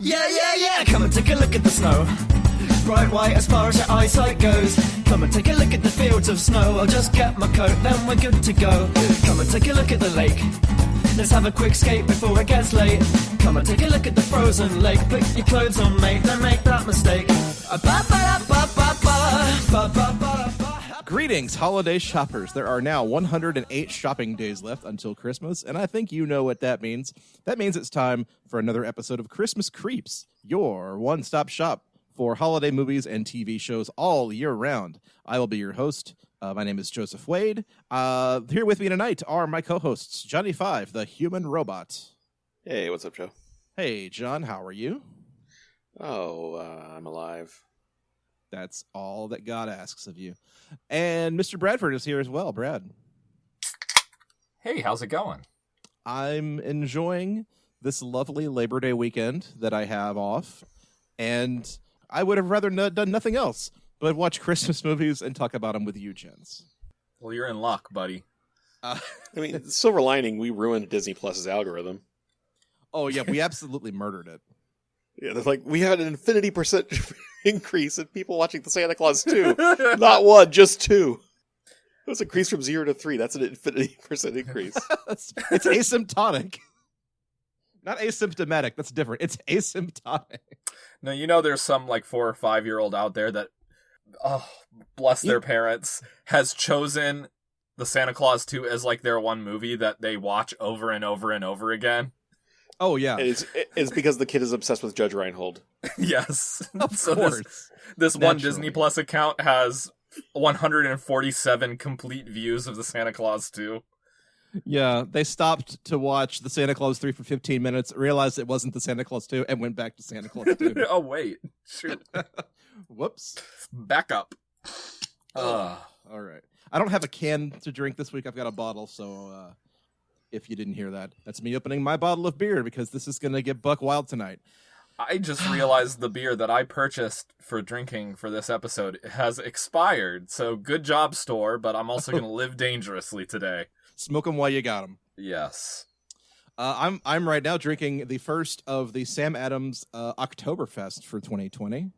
Yeah, come and take a look at the snow. Bright white as far as your eyesight goes. Come and take a look at the fields of snow. I'll just get my coat, then we're good to go. Come and take a look at the lake. Let's have a quick skate before it gets late. Come and take a look at the frozen lake. Put your clothes on, mate, don't make that mistake. Greetings, holiday shoppers. There are now 108 shopping days left until Christmas, and I think you know what that means. That means it's time for another episode of Christmas Creeps, your one-stop shop for holiday movies and TV shows all year round. I will be your host. My name is Joseph Wade. Here with me tonight are my co-hosts, Johnny Five, the human robot. Hey, what's up, Joe? Hey, John, how are you? I'm alive. That's all that God asks of you. And Mr. Bradford is here as well. Brad. Hey, how's it going? I'm enjoying this lovely Labor Day weekend that I have off, and I would have rather done nothing else but watch Christmas movies and talk about them with you, gents. Well, you're in luck, buddy. I mean, silver lining, we ruined Disney Plus's algorithm. Oh, yeah, we absolutely murdered it. Yeah, they're like, we had an infinity % increase in people watching the Santa Claus 2. Not one, just 2. It was increased from 0 to 3. That's an infinity % increase. It's asymptotic. Not asymptomatic. That's different. It's asymptotic. No, you know there's some like 4 or 5 year old out there that, bless their parents, has chosen the Santa Claus 2 as like their one movie that they watch over and over and over again. Oh, yeah. It's because the kid is obsessed with Judge Reinhold. Yes. Of course. This one Disney Plus account has 147 complete views of the Santa Claus 2. Yeah, they stopped to watch the Santa Claus 3 for 15 minutes, realized it wasn't the Santa Claus 2, and went back to Santa Claus 2. Oh, wait. Shoot. Whoops. Back up. All right. I don't have a can to drink this week. I've got a bottle, so if you didn't hear that, that's me opening my bottle of beer because this is going to get buck wild tonight. I just realized the beer that I purchased for drinking for this episode has expired. So good job, store, but I'm also going to live dangerously today. Smoke them while you got them. Yes. I'm right now drinking the first of the Sam Adams Oktoberfest for 2020.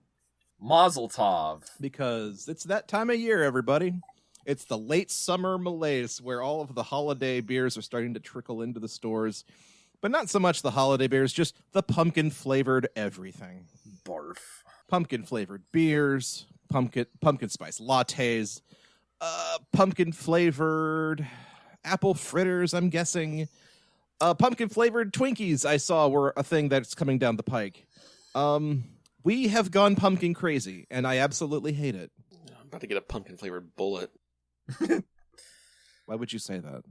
Mazel tov. Because it's that time of year, everybody. It's the late summer malaise where all of the holiday beers are starting to trickle into the stores. But not so much the holiday beers, just the pumpkin-flavored everything. Barf. Pumpkin-flavored beers, pumpkin spice lattes, pumpkin-flavored apple fritters, I'm guessing. Pumpkin-flavored Twinkies I saw were a thing that's coming down the pike. We have gone pumpkin crazy, and I absolutely hate it. I'm about to get a pumpkin-flavored bullet. Why would you say that?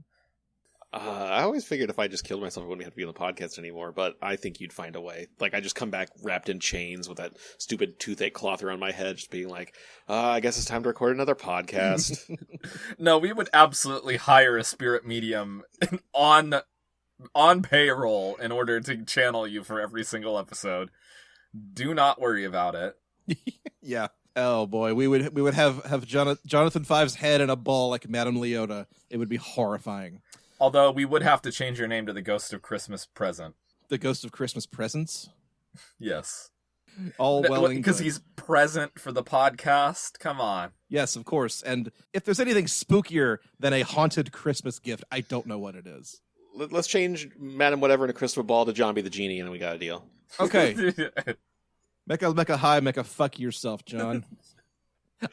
I always figured if I just killed myself, I wouldn't have to be on the podcast anymore, but I think you'd find a way. Like, I just come back wrapped in chains with that stupid toothache cloth around my head, just being like, I guess it's time to record another podcast. No, we would absolutely hire a spirit medium on payroll in order to channel you for every single episode. Do not worry about it. Yeah. Oh boy, we would have Jonathan Five's head in a ball like Madame Leota. It would be horrifying. Although we would have to change your name to the Ghost of Christmas Present. The Ghost of Christmas Presents? Yes. All well and good. Because he's present for the podcast? Come on. Yes, of course. And if there's anything spookier than a haunted Christmas gift, I don't know what it is. Let's change Madam Whatever in a crystal ball to John be the genie, and we got a deal. Okay. Make a fuck yourself, John.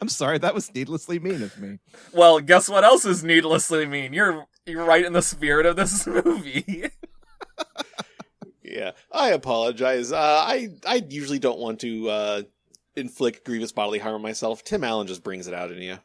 I'm sorry, that was needlessly mean of me. Well, guess what else is needlessly mean? You're right in the spirit of this movie. Yeah, I apologize. I usually don't want to inflict grievous bodily harm on myself. Tim Allen just brings it out in you.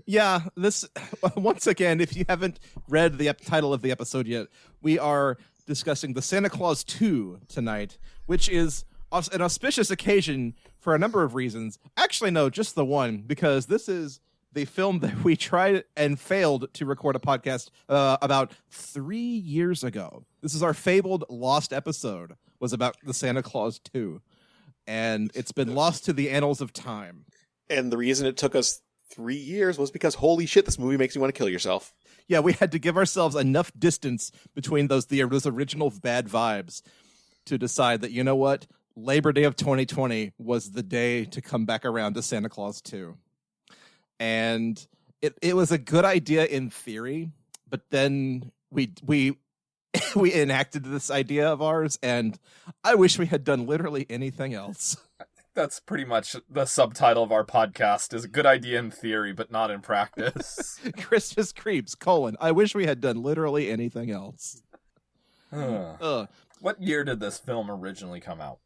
Yeah, this once again, if you haven't read the title of the episode yet, we are discussing the Santa Claus 2 tonight, which is an auspicious occasion for a number of reasons. Actually, no, just the one, because this is the film that we tried and failed to record a podcast about 3 years ago. This is our fabled lost episode, was about the Santa Claus 2. And it's been lost to the annals of time. And the reason it took us 3 years was because, holy shit, this movie makes you want to kill yourself. Yeah, we had to give ourselves enough distance between those original bad vibes to decide that, you know what, Labor Day of 2020 was the day to come back around to Santa Claus 2. And it was a good idea in theory, but then we we enacted this idea of ours, and I wish we had done literally anything else. That's pretty much the subtitle of our podcast, is a good idea in theory, but not in practice. Christmas Creeps, : I wish we had done literally anything else. What year did this film originally come out?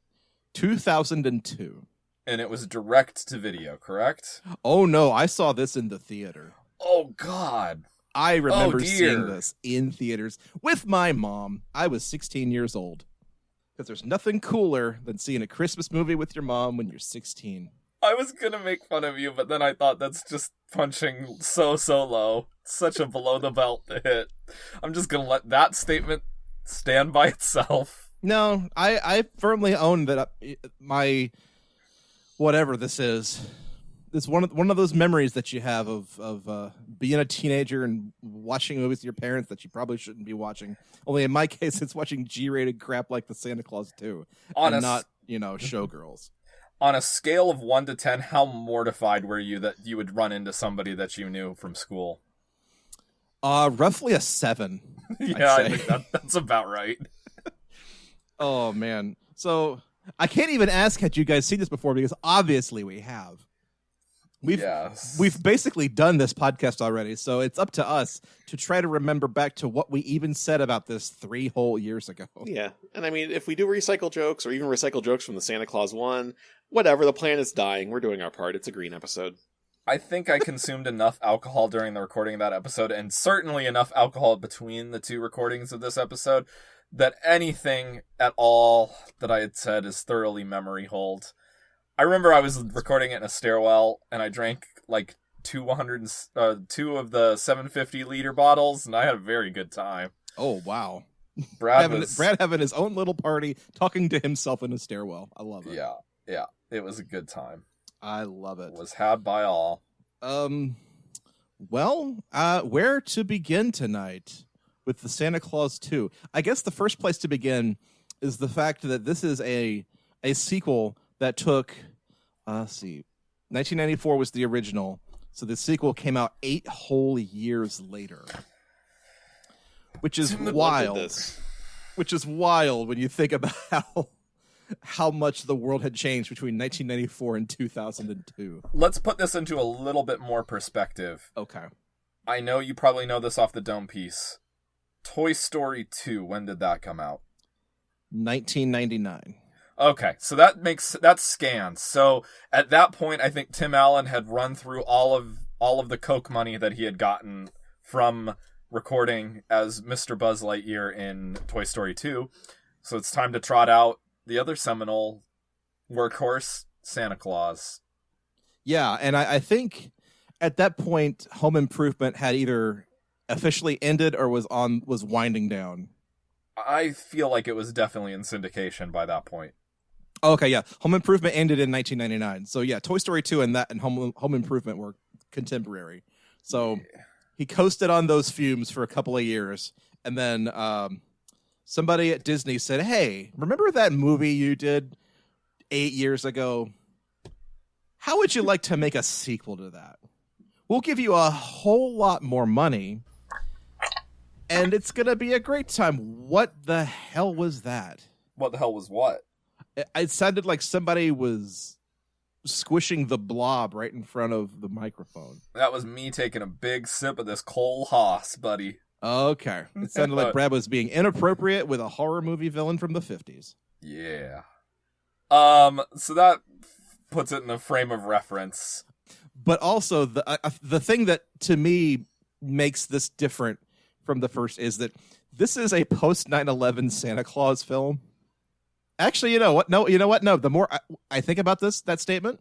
2002. And it was direct to video, correct? Oh no, I saw this in the theater. Oh God. I remember seeing this in theaters with my mom. I was 16 years old. Because there's nothing cooler than seeing a Christmas movie with your mom when you're 16. I was gonna make fun of you, but then I thought that's just punching so low. Such a below the belt hit. I'm just gonna let that statement stand by itself. No, I firmly own that my whatever this is. It's one of those memories that you have of being a teenager and watching movies with your parents that you probably shouldn't be watching. Only in my case, it's watching G-rated crap like the Santa Claus 2, and not Showgirls. On a scale of 1 to 10, how mortified were you that you would run into somebody that you knew from school? Roughly a 7. Yeah, I think that's about right. Oh man, so I can't even ask had you guys seen this before, because obviously we have. We've basically done this podcast already, so it's up to us to try to remember back to what we even said about this 3 whole years ago. Yeah, and I mean, if we do recycle jokes, or even recycle jokes from the Santa Claus 1, whatever, the planet's dying, we're doing our part. It's a green episode. I think I consumed enough alcohol during the recording of that episode, and certainly enough alcohol between the 2 recordings of this episode, that anything at all that I had said is thoroughly memory hold. I remember I was recording it in a stairwell, and I drank like 2 of the 750 liter bottles, and I had a very good time. Oh wow! Brad having his own little party, talking to himself in a stairwell. I love it. Yeah, it was a good time. I love it. It was had by all. Well, where to begin tonight with the Santa Claus 2? I guess the first place to begin is the fact that this is a sequel that took, let's see, 1994 was the original, so the sequel came out 8 whole years later, which is wild. Which is wild when you think about how much the world had changed between 1994 and 2002. Let's put this into a little bit more perspective. Okay. I know you probably know this off the dome piece. Toy Story 2, when did that come out? 1999. Okay, so that scans. So at that point, I think Tim Allen had run through all of the Coke money that he had gotten from recording as Mr. Buzz Lightyear in Toy Story 2. So it's time to trot out the other seminal workhorse, Santa Claus. Yeah, and I think at that point, Home Improvement had either officially ended or was winding down. I feel like it was definitely in syndication by that point. Okay, yeah. Home Improvement ended in 1999. So yeah, Toy Story 2 and Home Improvement were contemporary. So he coasted on those fumes for a couple of years, and then somebody at Disney said, "Hey, remember that movie you did 8 years ago? How would you like to make a sequel to that? We'll give you a whole lot more money, and it's going to be a great time." What the hell was that? What the hell was what? It sounded like somebody was squishing the blob right in front of the microphone. That was me taking a big sip of this Cole Haas, buddy. Okay. It sounded like Brad was being inappropriate with a horror movie villain from the 50s. Yeah. So that puts it in the frame of reference. But also, the thing that, to me, makes this different from the first is that this is a post 9/11 Santa Claus film. Actually, you know what? No, the more I think about that statement,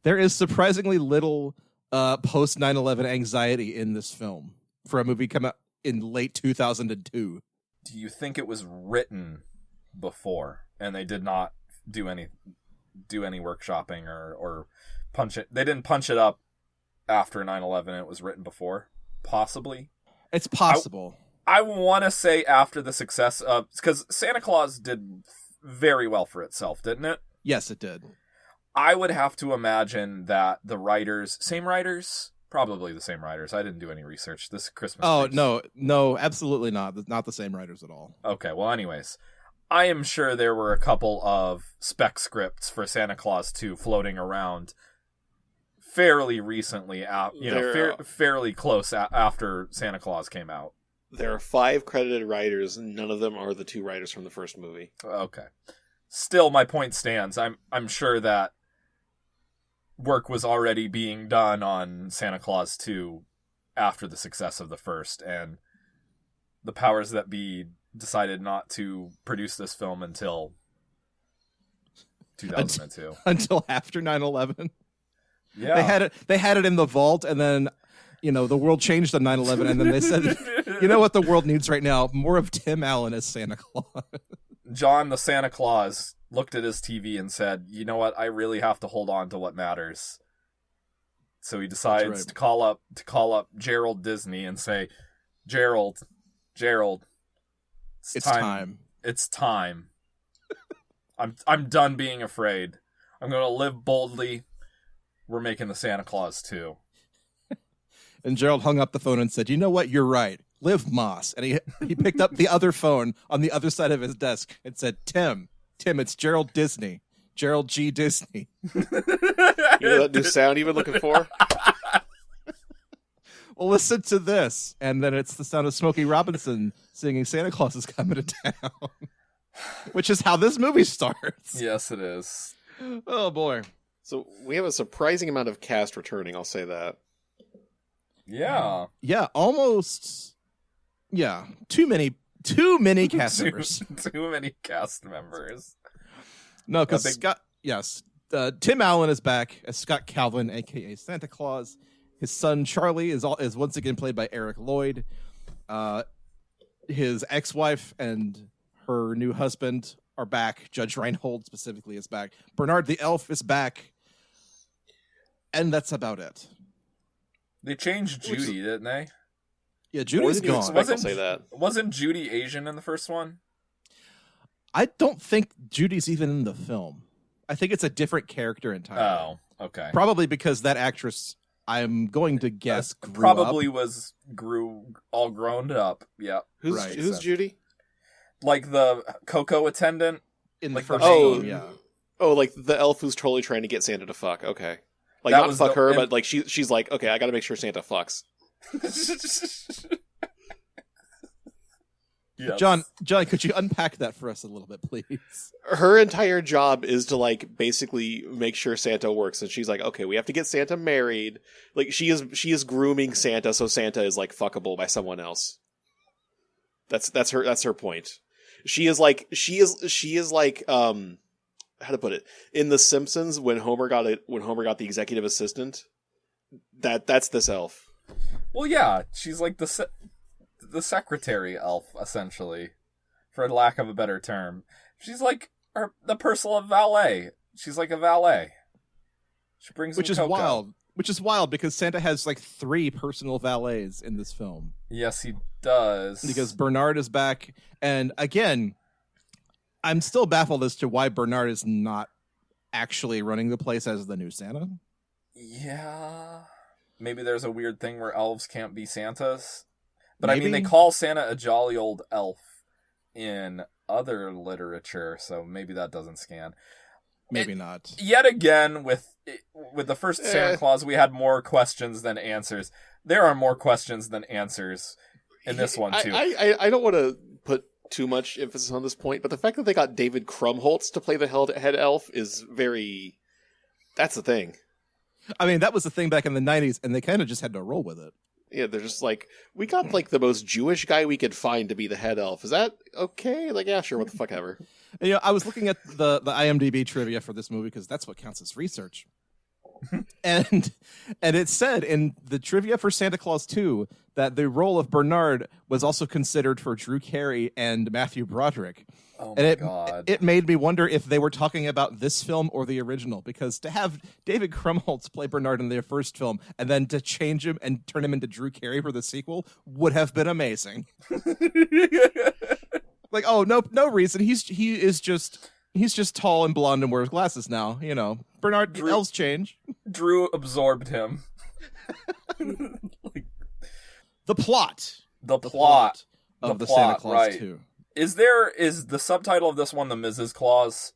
there is surprisingly little post 9/11 anxiety in this film for a movie come out in late 2002. Do you think it was written before and they did not do any workshopping or punch it? They didn't punch it up after 9/11. It was written before, possibly. It's possible. I want to say after the success of, because Santa Claus did very well for itself, didn't it? Yes, it did. I would have to imagine that the writers, same writers, probably the same writers. I didn't do any research this Christmas. Oh, no, absolutely not. Not the same writers at all. Okay, well, anyways, I am sure there were a couple of spec scripts for Santa Claus 2 floating around fairly recently, fairly close after Santa Claus came out. There are 5 credited writers, and none of them are the 2 writers from the first movie. Okay. Still, my point stands. I'm sure that work was already being done on Santa Claus 2 after the success of the first, and the powers that be decided not to produce this film until 2002. Until after 9/11. Yeah. They had it in the vault, and then, the world changed on 9/11, and then they said, you know what the world needs right now? More of Tim Allen as Santa Claus. John the Santa Claus looked at his TV and said, you know what? I really have to hold on to what matters. So he decides to call up Gerald Disney and say, Gerald, it's time. It's time. I'm done being afraid. I'm going to live boldly. We're making the Santa Claus 2. And Gerald hung up the phone and said, you know what? You're right. Live Moss. And he picked up the other phone on the other side of his desk and said, Tim, it's Gerald Disney. Gerald G. Disney. You know that new sound you've been looking for? Well, listen to this. And then it's the sound of Smokey Robinson singing Santa Claus is Coming to Town. Which is how this movie starts. Yes, it is. Oh, boy. So we have a surprising amount of cast returning, I'll say that. Yeah. Yeah, almost. Yeah, too many cast members. Too many cast members. No, because Scott. Yes, Tim Allen is back as Scott Calvin, aka Santa Claus. His son Charlie is once again played by Eric Lloyd. His ex-wife and her new husband are back. Judge Reinhold specifically is back. Bernard the Elf is back, and that's about it. They changed Judy, didn't they? Yeah, Judy's gone. I'll say that. Wasn't Judy Asian in the first one? I don't think Judy's even in the film. I think it's a different character entirely. Oh, okay. Probably because that actress, I'm going to guess, grew all grown up. Yeah. Who's Judy? Like the Coco attendant in like the first film, yeah. Oh, like the elf who's totally trying to get Santa to fuck. Okay. Like, that not fuck her, but like she's like, okay, I gotta make sure Santa fucks. Yes. John, could you unpack that for us a little bit, please? Her entire job is to like basically make sure Santa works, and she's like, okay, we have to get Santa married. Like she is grooming Santa so Santa is like fuckable by someone else. That's her point. She is like how to put it, in The Simpsons when Homer got the executive assistant. That's this elf. Well, yeah, she's like the secretary elf, essentially, for lack of a better term. She's like the personal valet. She's like a valet. She brings which is cocoa. wild. Which is wild because Santa has like 3 personal valets in this film. Yes, he does. Because Bernard is back, and again, I'm still baffled as to why Bernard is not actually running the place as the new Santa. Yeah. Maybe there's a weird thing where elves can't be Santas. But Maybe. I mean, they call Santa a jolly old elf in other literature, so maybe that doesn't scan. Maybe not. Yet again, with the first Santa Claus, we had more questions than answers. There are more questions than answers in this one, too. I don't want to put too much emphasis on this point, but the fact that they got David Krumholtz to play the head elf is very... That's the thing. I mean, that was the thing back in the 90s, and they kind of just had to roll with it. Yeah, they're just like, we got like the most Jewish guy we could find to be the head elf. Is that okay? Like, yeah, sure, what the fuck ever. And, I was looking at the IMDb trivia for this movie because that's what counts as research. and it said in the trivia for Santa Claus 2 that the role of Bernard was also considered for Drew Carey and Matthew Broderick. Oh my God. It made me wonder if they were talking about this film or the original, because to have David Krumholtz play Bernard in their first film and then to change him and turn him into Drew Carey for the sequel would have been amazing. Like, oh, no reason. He's just tall and blonde and wears glasses now. You know, Bernard, elves change. Drew absorbed him. The plot. The plot of the Santa Claus right. 2. Is the subtitle of this one the Mrs. Claus?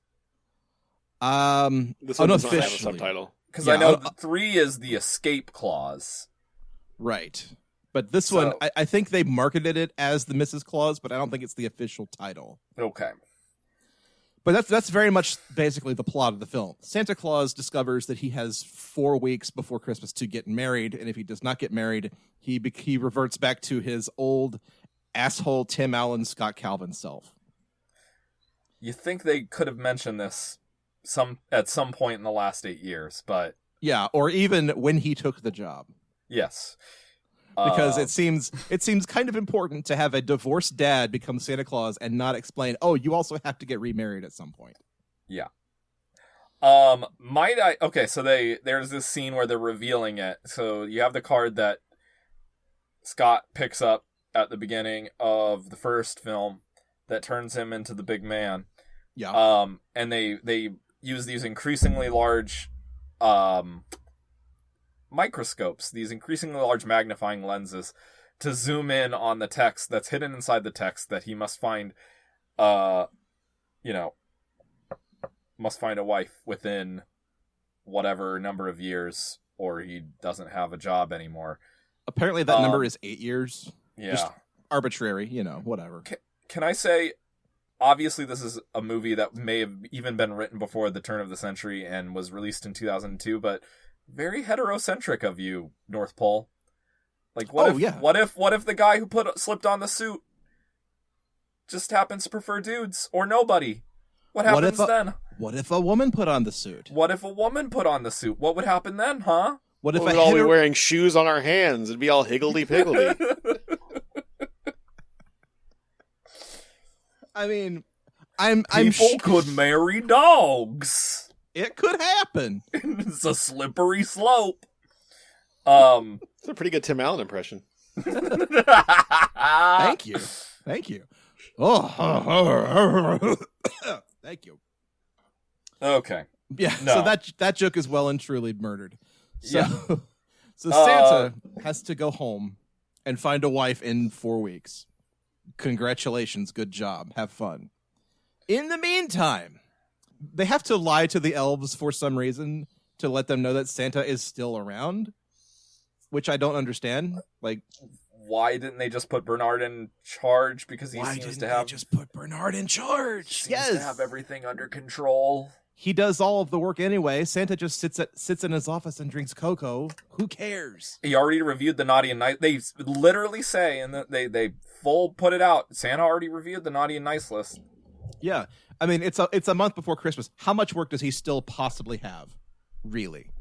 This one does not have a subtitle. Because I know 3 is the escape clause. Right. But this one, I think they marketed it as the Mrs. Claus, but I don't think it's the official title. Okay. But that's very much basically the plot of the film. Santa Claus discovers that he has 4 weeks before Christmas to get married, and if he does not get married, he reverts back to his old asshole Tim Allen, Scott Calvin self. You think they could have mentioned this at some point in the last 8 years, but... Yeah, or even when he took the job. Yes. Because it seems kind of important to have a divorced dad become Santa Claus and not explain, oh, you also have to get remarried at some point. Yeah. Okay, so there's this scene where they're revealing it. So you have the card that Scott picks up at the beginning of the first film that turns him into the big man. Yeah. And they use these increasingly large microscopes, these increasingly large magnifying lenses, to zoom in on the text that's hidden inside the text that he must find must find a wife within whatever number of years, or he doesn't have a job anymore. Apparently that number is 8 years. Yeah. Just arbitrary, whatever. Can I say, obviously this is a movie that may have even been written before the turn of the century and was released in 2002, but very heterocentric of you, North Pole. Like, what if the guy who slipped on the suit just happens to prefer dudes or nobody? What happens then? What if a woman put on the suit? What if a woman put on the suit? What would happen then, huh? What if we'd all be wearing shoes on our hands? It'd be all higgledy-piggledy. I mean, People could marry dogs. It could happen. It's a slippery slope. It's a pretty good Tim Allen impression. Thank you. Oh, thank you. Okay. Yeah. No. So that joke is well and truly murdered. So, Yeah. So Santa has to go home and find a wife in 4 weeks. Congratulations. Good job. Have fun. In the meantime, they have to lie to the elves for some reason to let them know that Santa is still around, which I don't understand. Like, why didn't they just put Bernard in charge? Because he seems to have just put Bernard in charge. Seems to have everything under control. He does all of the work anyway. Santa just sits in his office and drinks cocoa. Who cares? He already reviewed the naughty and nice. They literally say, and they full put it out. Santa already reviewed the naughty and nice list. Yeah, I mean it's a month before Christmas. How much work does he still possibly have? Really?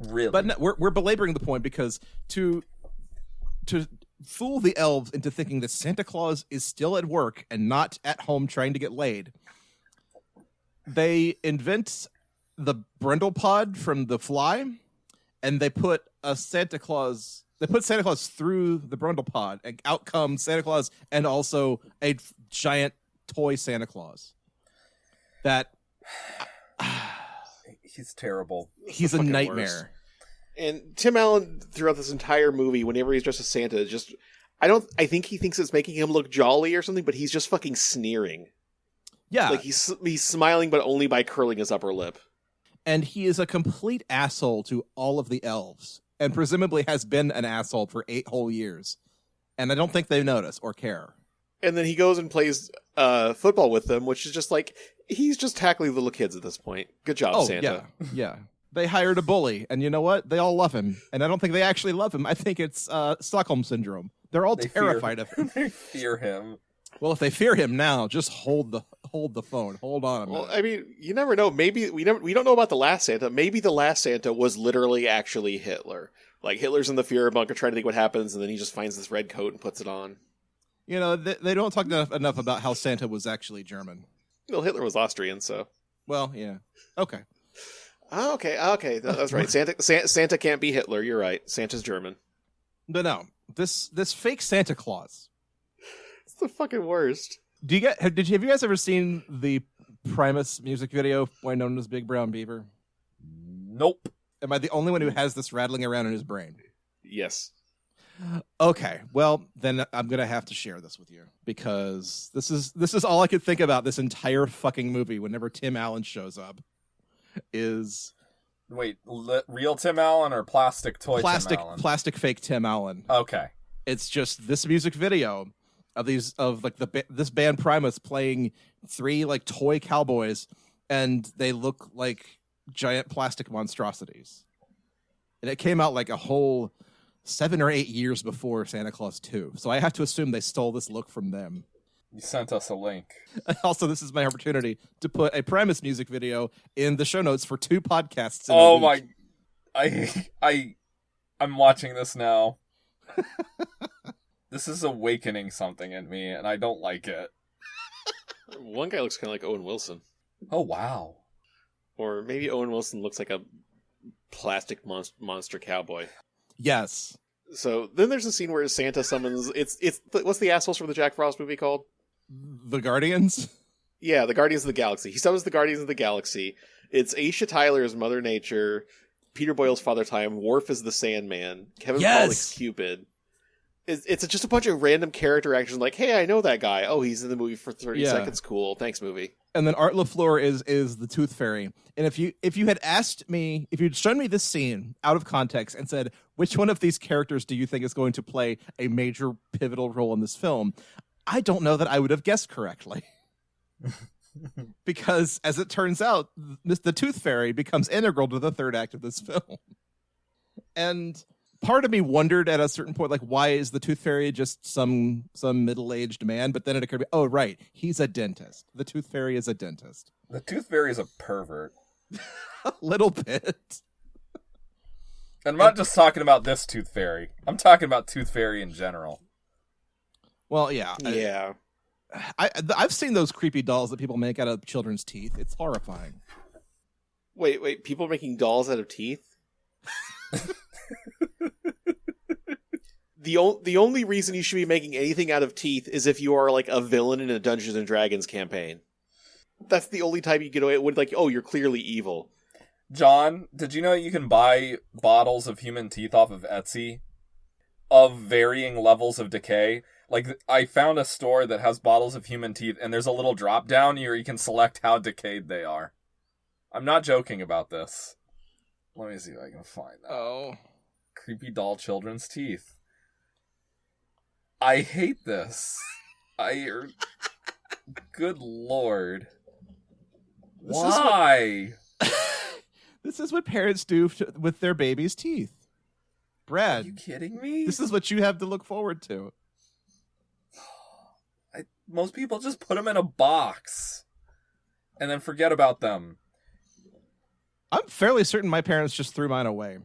But no, we're belaboring the point because to fool the elves into thinking that Santa Claus is still at work and not at home trying to get laid, they invent the Brundle pod from The Fly, and they put Santa Claus through the Brundle pod, and out comes Santa Claus and also a giant toy Santa Claus. That he's terrible. He's a nightmare. Worst. And Tim Allen, throughout this entire movie, whenever he's dressed as Santa, I think he thinks it's making him look jolly or something, but he's just fucking sneering. Yeah. Like he's smiling, but only by curling his upper lip. And he is a complete asshole to all of the elves, and presumably has been an asshole for 8 whole years. And I don't think they notice or care. And then he goes and plays football with them, which is just like, he's just tackling little kids at this point. Good job, Santa. Yeah. They hired a bully, and you know what? They all love him. And I don't think they actually love him. I think it's Stockholm Syndrome. They're all terrified of him. They fear him. Well, if they fear him now, just hold the phone. Hold on a minute. Well, I mean, you never know. Maybe we don't know about the last Santa. Maybe the last Santa was literally actually Hitler. Like Hitler's in the Führer bunker trying to think what happens, and then he just finds this red coat and puts it on. You know, they don't talk enough about how Santa was actually German. Well, Hitler was Austrian, so. Well, yeah. Okay. Okay. That's right. Santa can't be Hitler. You're right. Santa's German. But no, this fake Santa Claus. It's the fucking worst. Have you guys ever seen the Primus music video, known as Big Brown Beaver? Nope. Am I the only one who has this rattling around in his brain? Yes. Okay, well then I'm gonna have to share this with you because this is all I could think about this entire fucking movie. Whenever Tim Allen shows up, is wait, real Tim Allen or plastic toy Tim Allen? Plastic fake Tim Allen. Okay, it's just this music video of this band Primus playing 3 like toy cowboys, and they look like giant plastic monstrosities, and it came out like a whole 7 or 8 years before Santa Claus 2. So I have to assume they stole this look from them. You sent us a link. Also, this is my opportunity to put a Primus music video in the show notes for 2 podcasts. Oh my! I'm watching this now. This is awakening something in me, and I don't like it. One guy looks kind of like Owen Wilson. Oh wow! Or maybe Owen Wilson looks like a plastic monster cowboy. Yes. So then there's a scene where Santa summons. It's what's the assholes from the Jack Frost movie called? The Guardians? Yeah, the Guardians of the Galaxy. He summons the Guardians of the Galaxy. It's Aisha Tyler as Mother Nature, Peter Boyle's Father Time, Worf is the Sandman, Kevin Pollak's Cupid. It's just a bunch of random character actions like, hey, I know that guy. Oh, he's in the movie for 30 seconds. Cool. Thanks, movie. And then Art LaFleur is the Tooth Fairy. And if you had asked me, if you'd shown me this scene out of context and said, which one of these characters do you think is going to play a major pivotal role in this film, I don't know that I would have guessed correctly. Because, as it turns out, the Tooth Fairy becomes integral to the third act of this film. And part of me wondered at a certain point, like, why is the Tooth Fairy just some middle-aged man? But then it occurred to me, oh, right, he's a dentist. The Tooth Fairy is a dentist. The Tooth Fairy is a pervert. A little bit. And I'm not just talking about this Tooth Fairy. I'm talking about Tooth Fairy in general. Well, yeah. Yeah. I've seen those creepy dolls that people make out of children's teeth. It's horrifying. Wait, people making dolls out of teeth? The only reason you should be making anything out of teeth is if you are like a villain in a Dungeons and Dragons campaign. That's the only time you get away with, like, oh, you're clearly evil. John, did you know you can buy bottles of human teeth off of Etsy of varying levels of decay? Like, I found a store that has bottles of human teeth, and there's a little drop down here you can select how decayed they are. I'm not joking about this. Let me see if I can find that. Oh. Creepy doll children's teeth. I hate this. Good lord. Why? This is what parents do with their baby's teeth. Brad. Are you kidding me? This is what you have to look forward to. Most people just put them in a box and then forget about them. I'm fairly certain my parents just threw mine away.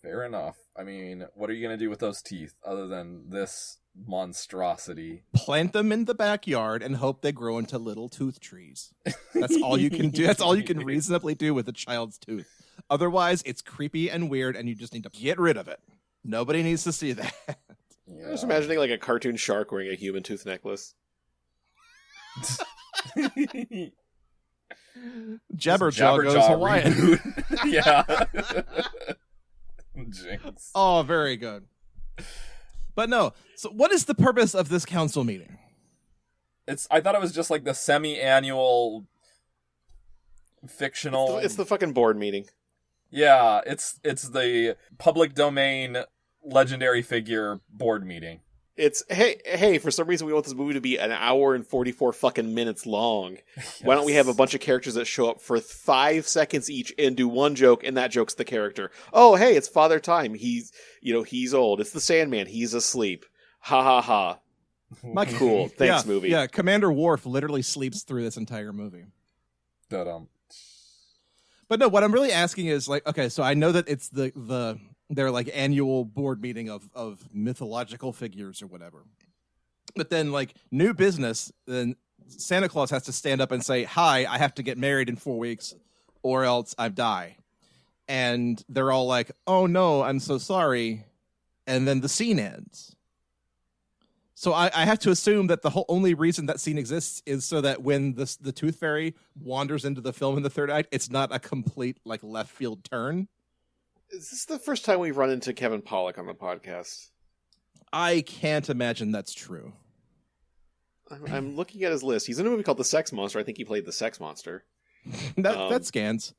Fair enough. I mean, what are you going to do with those teeth other than this monstrosity? Plant them in the backyard and hope they grow into little tooth trees. That's all you can do. That's all you can reasonably do with a child's tooth. Otherwise, it's creepy and weird, and you just need to get rid of it. Nobody needs to see that. Yeah. I'm just imagining like a cartoon shark wearing a human tooth necklace. Jabberjaw goes Hawaiian. Yeah. Jinx. Oh, very good. But no. So what is the purpose of this council meeting? I thought it was just like the semi-annual fictional. It's the fucking board meeting. Yeah, it's the public domain legendary figure board meeting. It's hey, for some reason we want this movie to be an hour and 44 fucking minutes long. Yes. Why don't we have a bunch of characters that show up for 5 seconds each and do one joke, and that joke's the character. Oh, hey, it's Father Time. He's old. It's the Sandman. He's asleep. Ha ha ha. Cool. Thanks, movie. Yeah, Commander Worf literally sleeps through this entire movie. Da-dum. But no, what I'm really asking is, like, okay, so I know that it's their like annual board meeting of mythological figures or whatever. But then, like, new business, then Santa Claus has to stand up and say, hi, I have to get married in 4 weeks or else I die. And they're all like, oh no, I'm so sorry. And then the scene ends. So I have to assume that the whole only reason that scene exists is so that when the Tooth Fairy wanders into the film in the third act, it's not a complete like left field turn. Is this the first time we've run into Kevin Pollak on the podcast? I can't imagine that's true. I'm looking at his list. He's in a movie called The Sex Monster. I think he played the Sex Monster. That scans.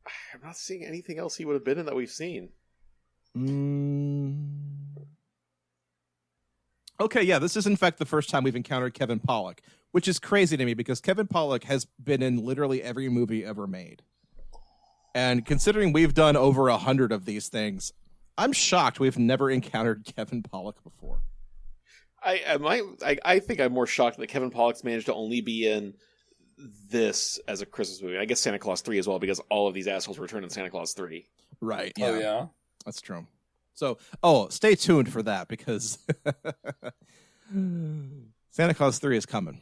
I'm not seeing anything else he would have been in that we've seen. Okay, yeah, this is in fact the first time we've encountered Kevin Pollak, which is crazy to me because Kevin Pollak has been in literally every movie ever made. And considering we've done over 100 of these things, I'm shocked we've never encountered Kevin Pollak before. I think I'm more shocked that Kevin Pollak's managed to only be in this as a Christmas movie. I guess Santa Claus 3 as well, because all of these assholes return in Santa Claus 3. Right. Yeah. Oh, yeah? That's true. So, stay tuned for that because Santa Claus 3 is coming.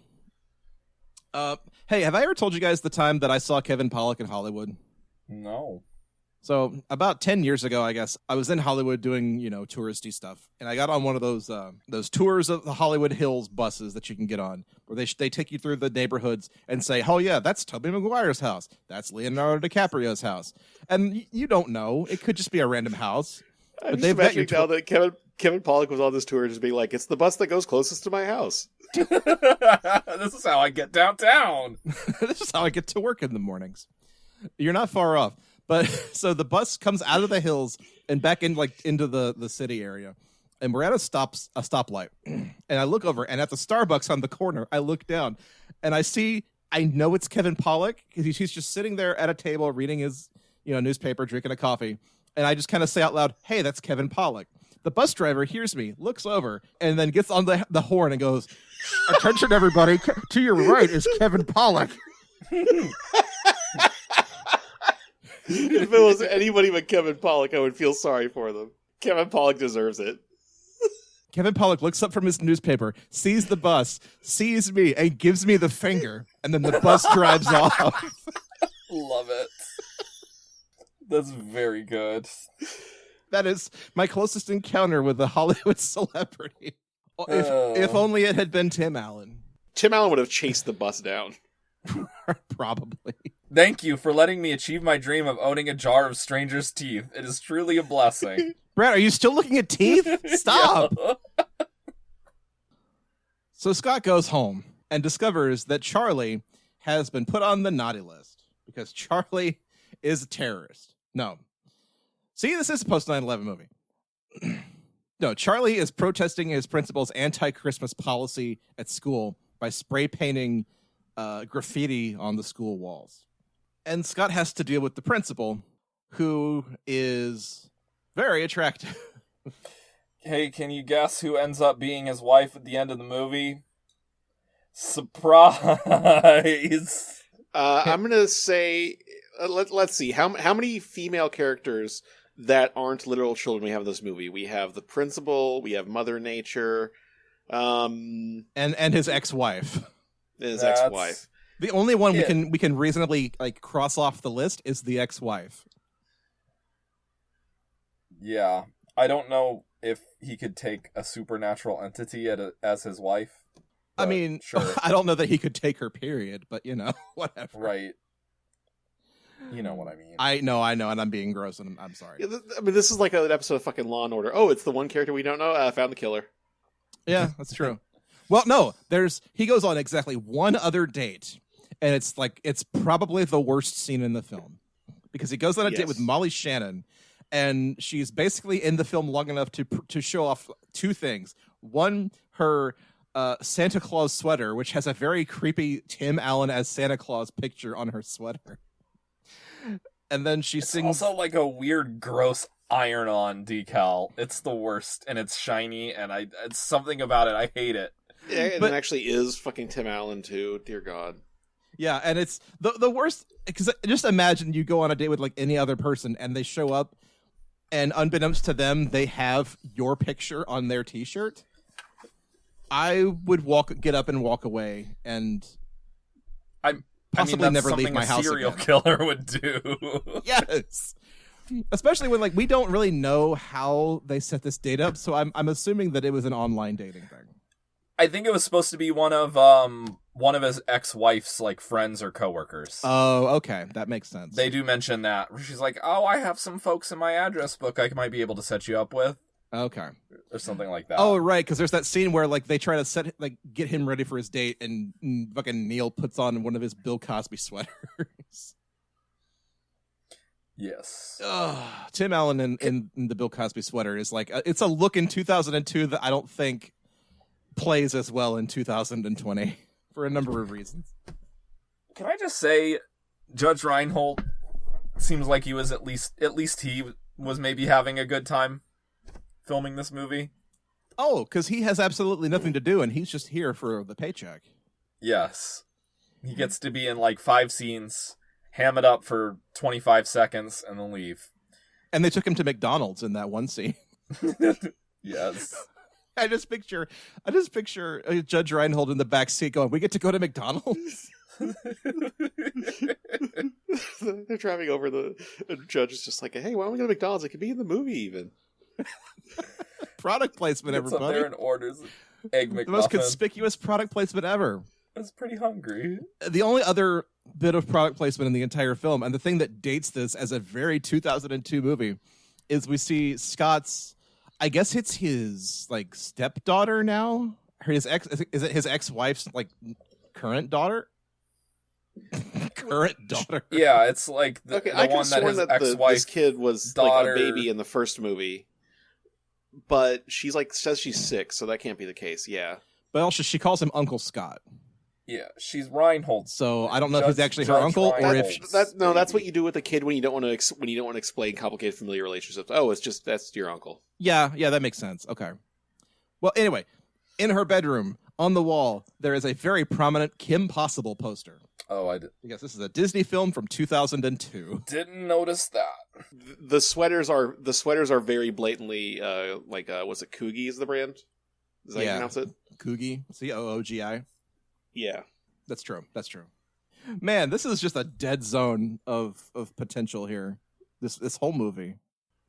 Hey, have I ever told you guys the time that I saw Kevin Pollak in Hollywood? No. So about 10 years ago, I guess, I was in Hollywood doing, touristy stuff. And I got on one of those tours of the Hollywood Hills buses that you can get on, where they take you through the neighborhoods and say, oh, yeah, that's Tobey Maguire's house. That's Leonardo DiCaprio's house. And you don't know. It could just be a random house. I'm just imagining now that Kevin Pollak was on this tour just being like, it's the bus that goes closest to my house. This is how I get downtown. This is how I get to work in the mornings. You're not far off. But so the bus comes out of the hills and back in into the city area, and we're at a stoplight. And I look over, and at the Starbucks on the corner, I look down, and I know it's Kevin Pollak because he's just sitting there at a table reading his newspaper, drinking a coffee, and I just kind of say out loud, "Hey, that's Kevin Pollak." The bus driver hears me, looks over, and then gets on the horn and goes, "Attention, everybody! To your right is Kevin Pollak." If it was anybody but Kevin Pollak, I would feel sorry for them. Kevin Pollak deserves it. Kevin Pollak looks up from his newspaper, sees the bus, sees me, and gives me the finger, and then the bus drives off. Love it. That's very good. That is my closest encounter with a Hollywood celebrity. If only it had been Tim Allen. Tim Allen would have chased the bus down. Probably. Thank you for letting me achieve my dream of owning a jar of strangers' teeth. It is truly a blessing. Brad, are you still looking at teeth? Stop! Yeah. So Scott goes home and discovers that Charlie has been put on the naughty list because Charlie is a terrorist. No. See, this is a post 9/11 movie. No, Charlie is protesting his principal's anti-Christmas policy at school by spray painting graffiti on the school walls. And Scott has to deal with the principal, who is very attractive. Hey, can you guess who ends up being his wife at the end of the movie? Surprise! I'm going to say, let's see, how many female characters that aren't literal children we have in this movie? We have the principal, we have Mother Nature, and his ex-wife. His ex-wife. The only one we can reasonably cross off the list is the ex-wife. Yeah, I don't know if he could take a supernatural entity as his wife. I mean, sure. I don't know that he could take her, period, but whatever. Right. You know what I mean. I know, and I'm being gross, and I'm sorry. Yeah, I mean, this is like an episode of fucking Law and Order. Oh, it's the one character we don't know? Found the killer. Yeah, that's true. Well, no, he goes on exactly one other date, and it's probably the worst scene in the film because he goes on a date with Molly Shannon, and she's basically in the film long enough to show off two things. One, her Santa Claus sweater, which has a very creepy Tim Allen as Santa Claus picture on her sweater. And then she sings also like a weird, gross iron-on decal. It's the worst, and it's shiny, and it's something about it. I hate it. Yeah, and it actually is fucking Tim Allen too. Dear God. Yeah, and it's the worst because just imagine you go on a date with any other person, and they show up, and unbeknownst to them, they have your picture on their T-shirt. I would get up and walk away, and possibly that's never leave my house a serial again. killer would do. Yes. Especially when like we don't really know how they set this date up, so I'm assuming that it was an online dating thing. I think it was supposed to be one of his ex-wife's like friends or coworkers. Oh, okay, that makes sense. They do mention that. She's like, "Oh, I have some folks in my address book I might be able to set you up with." Okay. Or something like that. Oh, right, because there's that scene where like they try to get him ready for his date, and fucking Neil puts on one of his Bill Cosby sweaters. Yes. Tim Allen in the Bill Cosby sweater is like it's a look in 2002 that I don't think plays as well in 2020 for a number of reasons. Can I just say, Judge Reinhold seems like he was at least he was maybe having a good time filming this movie. Oh, because he has absolutely nothing to do, and he's just here for the paycheck. Yes. He gets to be in like 5 scenes, ham it up for 25 seconds, and then leave. And they took him to McDonald's in that one scene. Yes. I just picture Judge Reinhold in the back seat going, "We get to go to McDonald's?" They're driving over, the judge is just like, "Hey, why don't we go to McDonald's? It could be in the movie even." Product placement, Gets everybody. up there and orders egg McMuffin. The most conspicuous product placement ever. I was pretty hungry. The only other bit of product placement in the entire film, and the thing that dates this as a very 2002 movie, is we see Scott's, I guess it's his like stepdaughter now. Is it his ex-wife's like current daughter? Current daughter. Yeah, it's like the I one that his ex-wife this kid was daughter, like a baby in the first movie, but she's like says she's 6, so that can't be the case. Yeah, But also she calls him Uncle Scott. Yeah, she's Reinhold. So I don't know if he's actually her uncle or if that's what you do with a kid when you don't want to explain complicated familiar relationships. Oh, it's just that's your uncle. Yeah, that makes sense. Okay. Well, anyway, in her bedroom on the wall there is a very prominent Kim Possible poster. Oh, I did. Yes, this is a Disney film from 2002. Didn't notice that. The sweaters are very blatantly was it Coogie is the brand? Is that how you pronounce it? Coogie, Coogi. Yeah, that's true. Man, this is just a dead zone of potential here. This whole movie.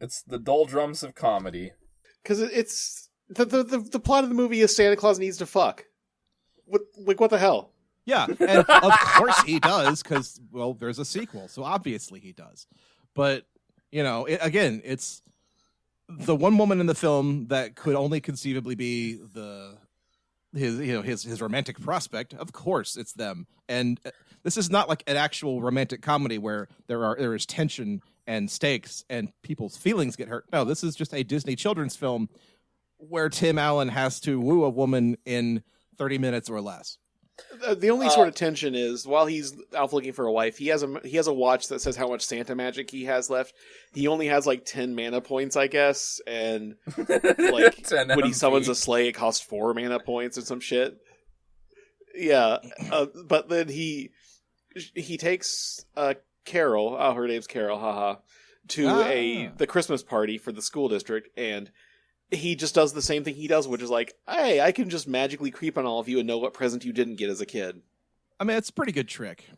It's the doldrums of comedy. Because it's the plot of the movie is Santa Claus needs to fuck. What the hell? Yeah, and of course he does, because, well, there's a sequel, so obviously he does. But, it's the one woman in the film that could only conceivably be his romantic prospect. Of course it's them. And this is not like an actual romantic comedy where there is tension and stakes and people's feelings get hurt. No, this is just a Disney children's film where Tim Allen has to woo a woman in 30 minutes or less. The only sort of tension is while he's out looking for a wife, he has a watch that says how much Santa magic he has left. He only has like 10 mana points, I guess, and like when he summons a sleigh, it costs 4 mana points and some shit. Yeah, but then he takes Carol. Oh, her name's Carol. Haha. To the Christmas party for the school district, and he just does the same thing he does, which is like, hey, I can just magically creep on all of you and know what present you didn't get as a kid. I mean, it's a pretty good trick.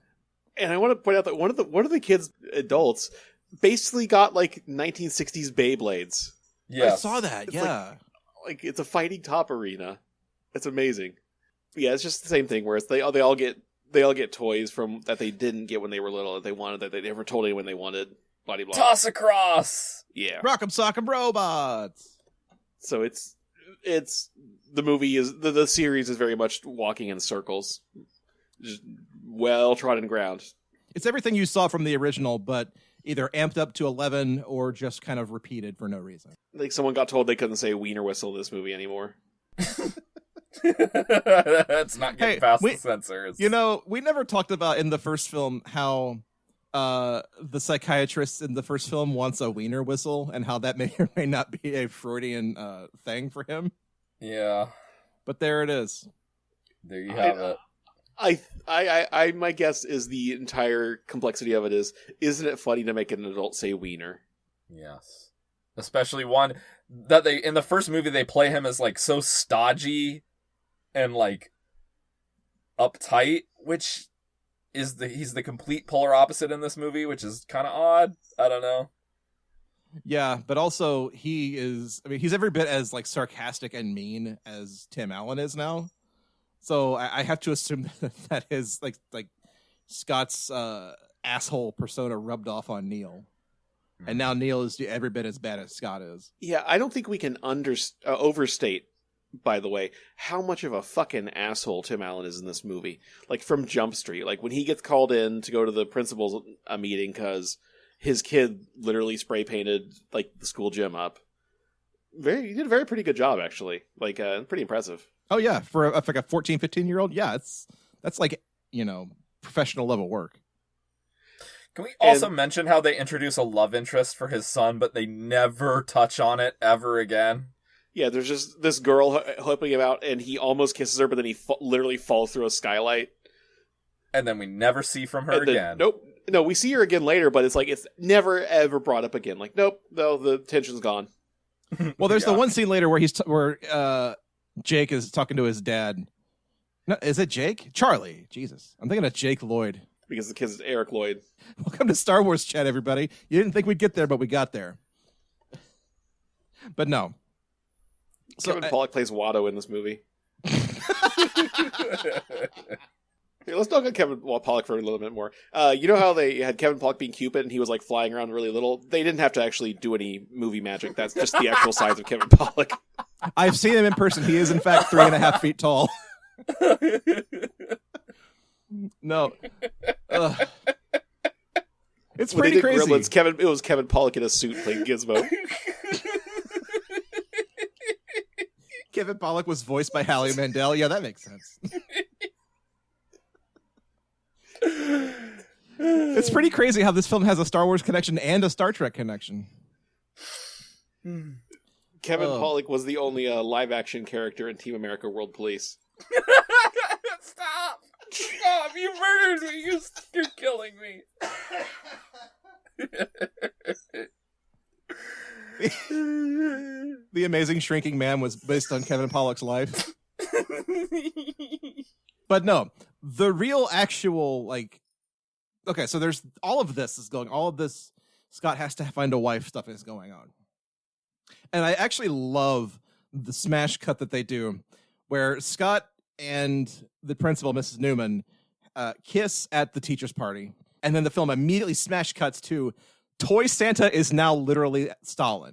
And I want to point out that one of the kids' adults basically got like 1960s Beyblades. Yeah, I saw that. It's yeah, like it's a fighting top arena. It's amazing. But yeah, it's just the same thing where it's they all get toys from that they didn't get when they were little that they wanted that they never told anyone they wanted. Body block. Toss across. Yeah. Rock'em Sock'em Robots. So it's the movie is the series is very much walking in circles, just well trodden ground. It's everything you saw from the original, but either amped up to 11 or just kind of repeated for no reason. Like someone got told they couldn't say wiener whistle in this movie anymore. That's not getting past the censors. We never talked about in the first film how the psychiatrist in the first film wants a wiener whistle and how that may or may not be a Freudian thing for him. Yeah. But there it is. There you have it. I my guess is the entire complexity of it isn't it funny to make an adult say wiener? Yes. Especially one that they in the first movie they play him as like so stodgy and like uptight, which he's the complete polar opposite in this movie, which is kind of odd. I don't know. Yeah, but also he's every bit as like sarcastic and mean as Tim Allen is now. So I have to assume that his like Scott's asshole persona rubbed off on Neil. And now Neil is every bit as bad as Scott is. Yeah, I don't think we can overstate, by the way, how much of a fucking asshole Tim Allen is in this movie. Like, from Jump Street. Like, when he gets called in to go to the principal's meeting because his kid literally spray painted, like, the school gym up. He did a very pretty good job, actually. Like, pretty impressive. Oh, yeah. For like a 14, 15-year-old, yeah, that's like, professional level work. Can we also mention how they introduce a love interest for his son, but they never touch on it ever again? Yeah, there's just this girl helping him out, and he almost kisses her, but then he literally falls through a skylight. And then we never see from her again. Nope. No, we see her again later, but it's like it's never, ever brought up again. Like, nope, no, the tension's gone. Well, there's the one scene later where Jake is talking to his dad. No, is it Jake? Charlie. Jesus. I'm thinking of Jake Lloyd. Because the kid's Eric Lloyd. Welcome to Star Wars chat, everybody. You didn't think we'd get there, but we got there. But no. Kevin Pollak plays Watto in this movie. Here, let's talk about Kevin Pollak for a little bit more. You know how they had Kevin Pollak being Cupid and he was like flying around really little? They didn't have to actually do any movie magic. That's just the actual size of Kevin Pollak. I've seen him in person. He is, in fact, 3.5 feet tall. No. It's pretty crazy. Gremlins, it was Kevin Pollak in a suit playing Gizmo. Kevin Pollak was voiced by Hallie Mandel. Yeah, that makes sense. It's pretty crazy how this film has a Star Wars connection and a Star Trek connection. Kevin Pollak was the only live-action character in Team America World Police. Stop! Stop! You murdered me! You're killing me! The Amazing Shrinking Man was based on Kevin Pollak's life. But no, the real actual, okay, so there's all of this Scott has to find a wife stuff is going on. And I actually love the smash cut that they do where Scott and the principal, Mrs. Newman, kiss at the teacher's party. And then the film immediately smash cuts to Toy Santa is now literally Stalin.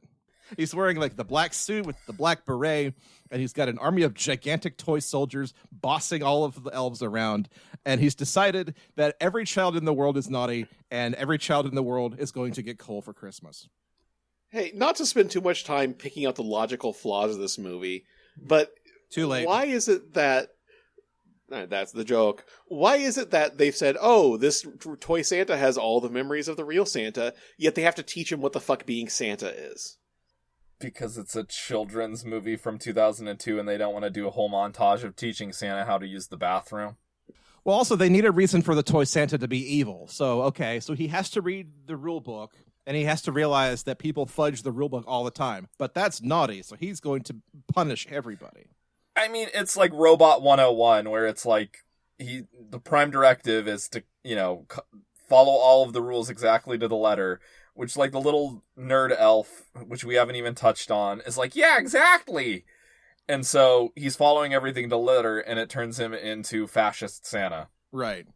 He's wearing the black suit with the black beret, and he's got an army of gigantic toy soldiers bossing all of the elves around. And he's decided that every child in the world is naughty, and every child in the world is going to get coal for Christmas. Hey, not to spend too much time picking out the logical flaws of this movie, but too late. Why is it that... that's the joke. Why is it that they've said, oh, this toy Santa has all the memories of the real Santa, yet they have to teach him what the fuck being Santa is? Because it's a children's movie from 2002 and they don't want to do a whole montage of teaching Santa how to use the bathroom. Well, also, they need a reason for the toy Santa to be evil. So he has to read the rule book, and he has to realize that people fudge the rule book all the time. But that's naughty, so he's going to punish everybody. I mean, it's like Robot 101, where it's like the prime directive is to, follow all of the rules exactly to the letter, which the little nerd elf, which we haven't even touched on, is like, yeah, exactly. And so he's following everything to letter, and it turns him into fascist Santa. Right.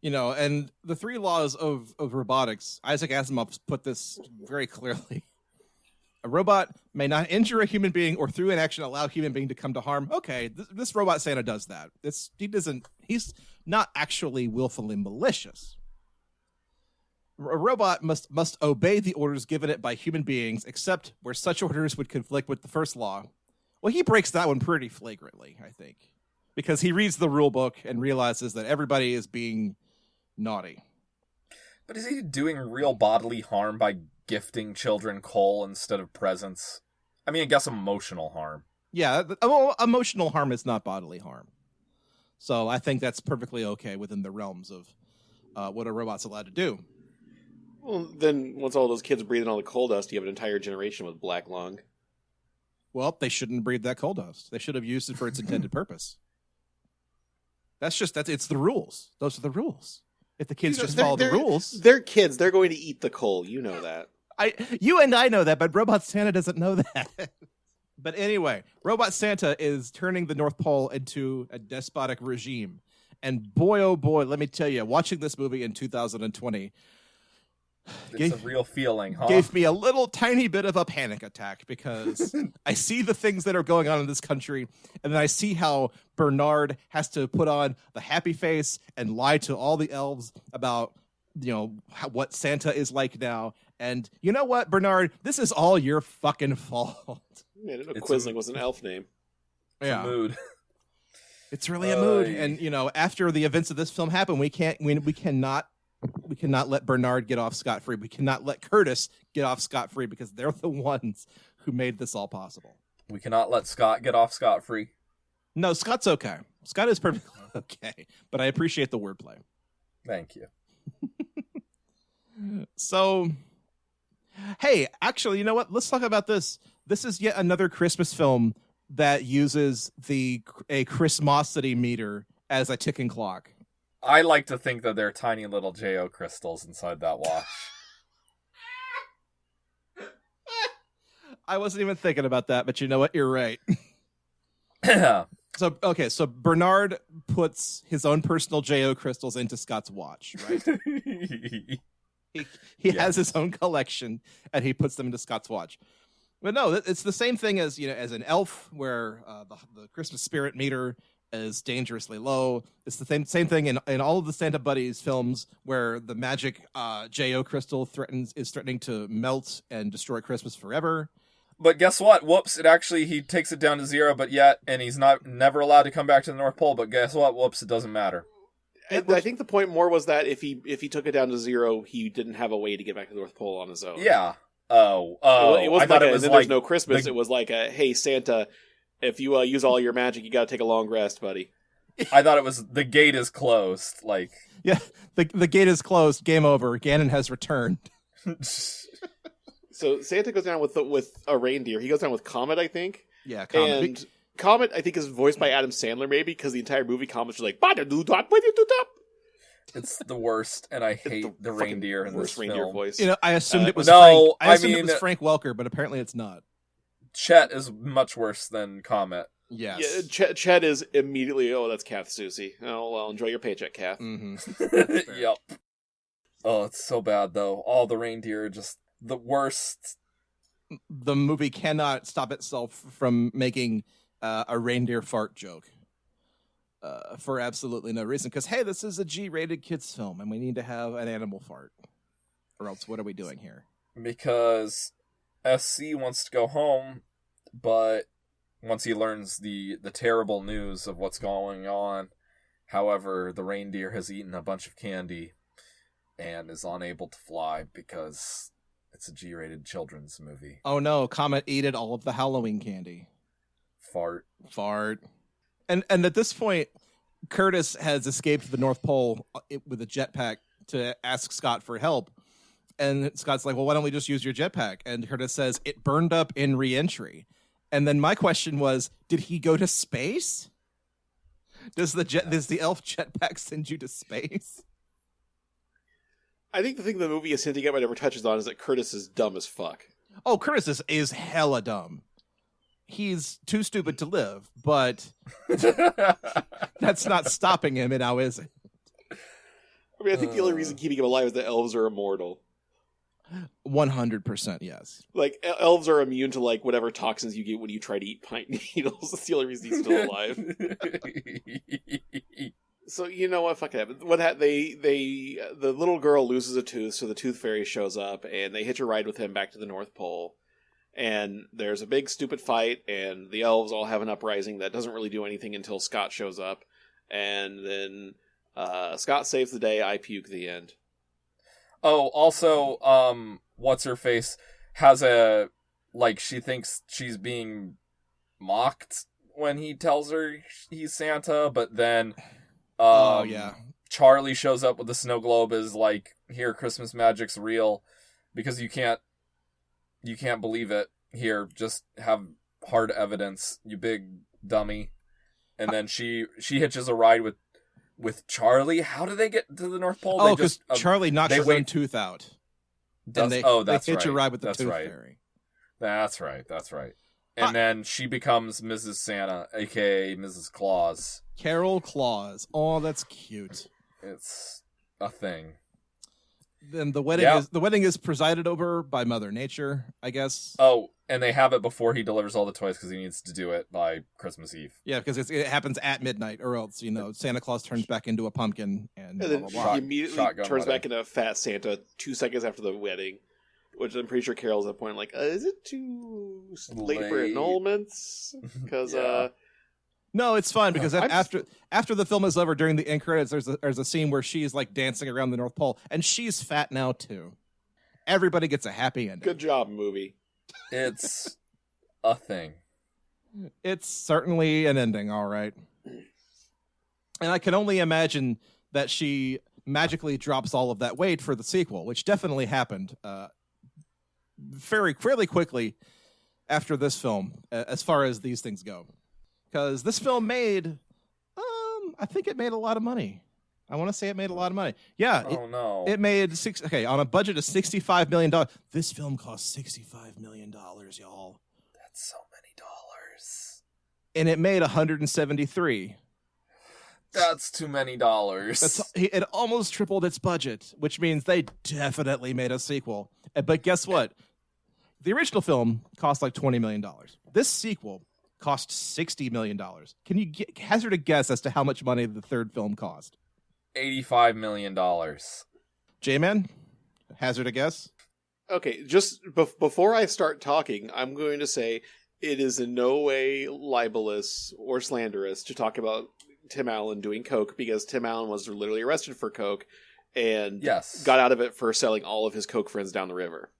And the 3 laws of robotics, Isaac Asimov's put this very clearly. A robot may not injure a human being or through inaction allow a human being to come to harm. Okay, this robot Santa does that. He's not actually willfully malicious. A robot must obey the orders given it by human beings, except where such orders would conflict with the first law. Well, he breaks that one pretty flagrantly, I think, because he reads the rule book and realizes that everybody is being naughty. But is he doing real bodily harm by gifting children coal instead of presents? I mean, I guess emotional harm. Yeah, emotional harm is not bodily harm. So I think that's perfectly okay within the realms of what a robot's allowed to do. Well, then once all those kids breathe in all the coal dust, you have an entire generation with black lung. Well, they shouldn't breathe that coal dust. They should have used it for its intended purpose. It's the rules. Those are the rules. If the kids just follow the rules. They're kids. They're going to eat the coal. You know that. You and I know that, but Robot Santa doesn't know that. But anyway, Robot Santa is turning the North Pole into a despotic regime. And boy, oh boy, let me tell you, watching this movie in 2020... It's a real feeling, huh? Gave me a little tiny bit of a panic attack because I see the things that are going on in this country, and then I see how Bernard has to put on the happy face and lie to all the elves about, what Santa is like now. And you know what, Bernard? This is all your fucking fault. Man, I didn't know Quisling was an elf name. Yeah. Mood. It's really a mood. And, after the events of this film happen, we cannot let Bernard get off scot-free. We cannot let Curtis get off scot-free because they're the ones who made this all possible. We cannot let Scott get off scot-free. No, Scott's okay. Scott is perfectly okay, but I appreciate the wordplay. Thank you. So, hey, actually, you know what? Let's talk about this. This is yet another Christmas film that uses a Christmasity meter as a ticking clock. I like to think that there are tiny little J.O. crystals inside that watch. I wasn't even thinking about that, but you know what? You're right. So Bernard puts his own personal J.O. crystals into Scott's watch, right? He has his own collection, and he puts them into Scott's watch. But no, it's the same thing as as an elf, where the Christmas spirit meter is dangerously low. It's the same thing in all of the Santa Buddies films, where the magic J.O. crystal is threatening to melt and destroy Christmas forever. But guess what? Whoops! He takes it down to 0, and he's never allowed to come back to the North Pole. But guess what? Whoops! It doesn't matter. I think the point more was that if he took it down to 0, he didn't have a way to get back to the North Pole on his own. Yeah. It wasn't like there's no Christmas. The... It was like hey, Santa, if you use all your magic, you got to take a long rest, buddy. I thought it was the gate is closed. Yeah, the gate is closed. Game over. Ganon has returned. So Santa goes down with a reindeer. He goes down with Comet, I think. Yeah, Comet. And Comet, I think, is voiced by Adam Sandler, maybe, because the entire movie Comet's just like, "Ba-da-doo-dop. It's the worst, and I hate the reindeer in this reindeer film. voice. I assumed it was no, Frank. I assumed it was Frank Welker, but apparently it's not. Chet is much worse than Comet. Yes. Yeah, Chet is immediately, that's Kath Soucy. Oh, well, enjoy your paycheck, Kath. Mm-hmm. Yep. Oh, it's so bad, though. All the reindeer are just the worst. The movie cannot stop itself from making a reindeer fart joke. For absolutely no reason. Because, hey, this is a G-rated kids film, and we need to have an animal fart. Or else what are we doing here? Because SC wants to go home, but once he learns the terrible news of what's going on, however, the reindeer has eaten a bunch of candy and is unable to fly because it's a G-rated children's movie. Oh no, Comet ate all of the Halloween candy. Fart. And at this point, Curtis has escaped the North Pole with a jetpack to ask Scott for help. And Scott's like, well, why don't we just use your jetpack? And Curtis says, it burned up in re-entry. And then my question was, did he go to space? Does the elf jetpack send you to space? I think the thing the movie is hinting at but never touches on is that Curtis is dumb as fuck. Oh, Curtis is hella dumb. He's too stupid to live, but that's not stopping him, and now is it? I mean, I think the only reason keeping him alive is that elves are immortal. 100% yes. Like, elves are immune to, whatever toxins you get when you try to eat pine needles. That's the only reason he's still alive. So, you know what fucking happened? The little girl loses a tooth, so the Tooth Fairy shows up, and they hitch a ride with him back to the North Pole. And there's a big stupid fight, and the elves all have an uprising that doesn't really do anything until Scott shows up. And then Scott saves the day, I puke, the end. Oh, also, what's-her-face has she thinks she's being mocked when he tells her he's Santa, but then, Charlie shows up with the snow globe is like, here, Christmas magic's real, because you can't believe it. Here, just have hard evidence, you big dummy. And then she hitches a ride with Charlie. How do they get to the North Pole? Oh, because Charlie knocks his own tooth out. And They hitch a right. ride with the That's Tooth right. Fairy. That's right. And then she becomes Mrs. Santa, aka Mrs. Claus. Carol Claus. Oh, that's cute. It's a thing. Then the wedding is presided over by Mother Nature, I guess. Oh, and they have it before he delivers all the toys because he needs to do it by Christmas Eve. Yeah, because it happens at midnight, or else Santa Claus turns back into a pumpkin and then blah, blah, blah. he immediately turns back into a fat Santa 2 seconds after the wedding, which I'm pretty sure Carol's at the point like, is it too late for annulments? Because No, it's fine because after the film is over, during the end credits, there's a scene where she's like dancing around the North Pole, and she's fat now too. Everybody gets a happy ending. Good job, movie. It's a thing. It's certainly an ending, all right. And I can only imagine that she magically drops all of that weight for the sequel, which definitely happened fairly quickly after this film, as far as these things go. Because this film made, I think it made a lot of money. I want to say it made a lot of money. Yeah. It made on a budget of $65 million. This film cost $65 million, y'all. That's so many dollars. And it made 173. That's too many dollars. It almost tripled its budget, which means they definitely made a sequel. But guess what? The original film cost like $20 million. This sequel cost $60 million. Can you hazard a guess as to how much money the third film cost? $85 million. J-Man, hazard a guess? Okay, just before I start talking, I'm going to say it is in no way libelous or slanderous to talk about Tim Allen doing coke, because Tim Allen was literally arrested for coke and got out of it for selling all of his coke friends down the river.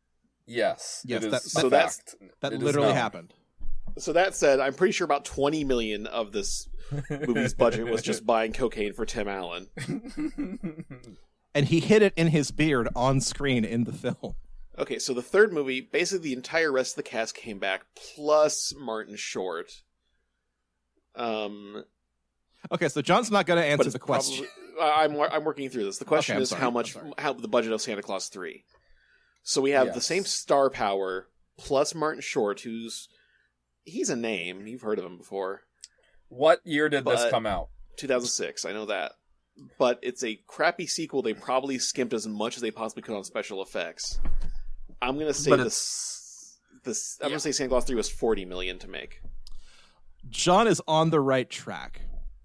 Yes, that literally happened. So that said, I'm pretty sure about 20 million of this movie's budget was just buying cocaine for Tim Allen. And he hid it in his beard on screen in the film. Okay, so the third movie, basically the entire rest of the cast came back, plus Martin Short. Okay, so John's not going to answer the question. I'm working through this. The question is how the budget of Santa Claus 3. So we have the same star power, plus Martin Short, he's a name. You've heard of him before. What year did this come out? 2006. I know that. But it's a crappy sequel. They probably skimped as much as they possibly could on special effects. I'm going to say I'm going to say Santa Claus 3 was $40 million to make. John is on the right track.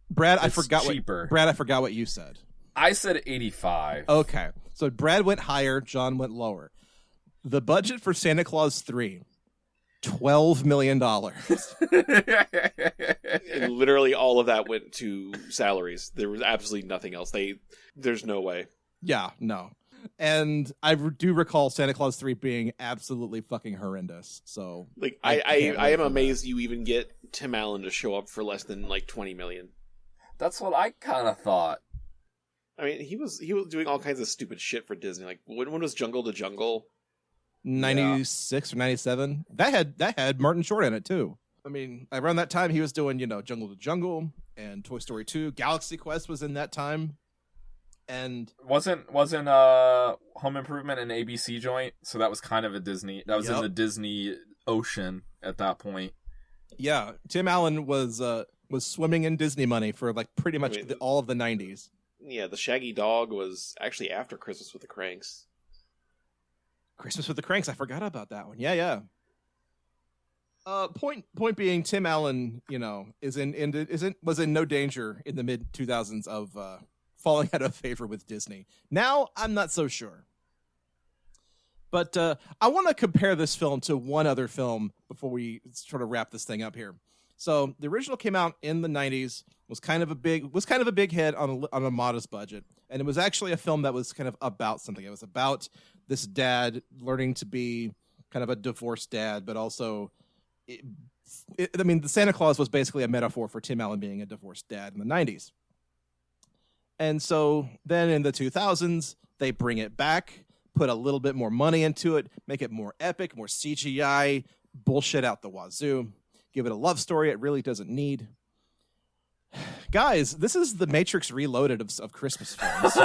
Brad, I forgot what you said. I said 85. Okay. So Brad went higher, John went lower. The budget for Santa Claus 3, $12 million. And literally all of that went to salaries. There was absolutely nothing else. There's no way. Yeah, no. And I do recall Santa Claus 3 being absolutely fucking horrendous. So I am amazed you even get Tim Allen to show up for less than like $20 million. That's what I kind of thought. I mean, he was doing all kinds of stupid shit for Disney. Like when was Jungle to Jungle? 96 or 97. That had Martin Short in it too. I mean, around that time he was doing, Jungle to Jungle and Toy Story 2. Galaxy Quest was in that time. And wasn't Home Improvement an ABC joint? So that was kind of a Disney. That was in the Disney ocean at that point. Yeah, Tim Allen was swimming in Disney money for like pretty much all of the 90s. Yeah, the Shaggy Dog was actually after Christmas with the Cranks. Christmas with the Cranks, I forgot about that one. Yeah. Point being, Tim Allen, was in no danger in the mid 2000s of falling out of favor with Disney. Now, I'm not so sure. But I want to compare this film to one other film before we sort of wrap this thing up here. So the original came out in the 90s, was kind of a big hit on a modest budget, and it was actually a film that was kind of about something. It was about this dad learning to be kind of a divorced dad, but also, the Santa Claus was basically a metaphor for Tim Allen being a divorced dad in the 90s. And so then in the 2000s, they bring it back, put a little bit more money into it, make it more epic, more CGI, bullshit out the wazoo, give it a love story it really doesn't need. Guys, this is the Matrix Reloaded of Christmas films.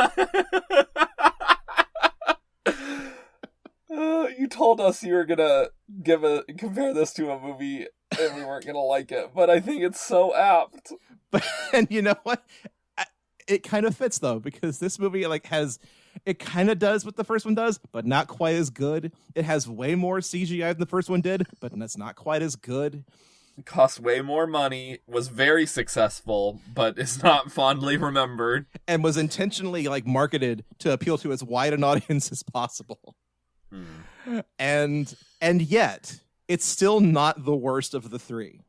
told us you were gonna compare this to a movie and we weren't gonna like it, but I think it's so apt. But and you know what? It kind of fits though, because this movie it kind of does what the first one does, but not quite as good. It has way more CGI than the first one did, but it's not quite as good. It cost way more money, was very successful, but is not fondly remembered. And was intentionally marketed to appeal to as wide an audience as possible. And yet, it's still not the worst of the three.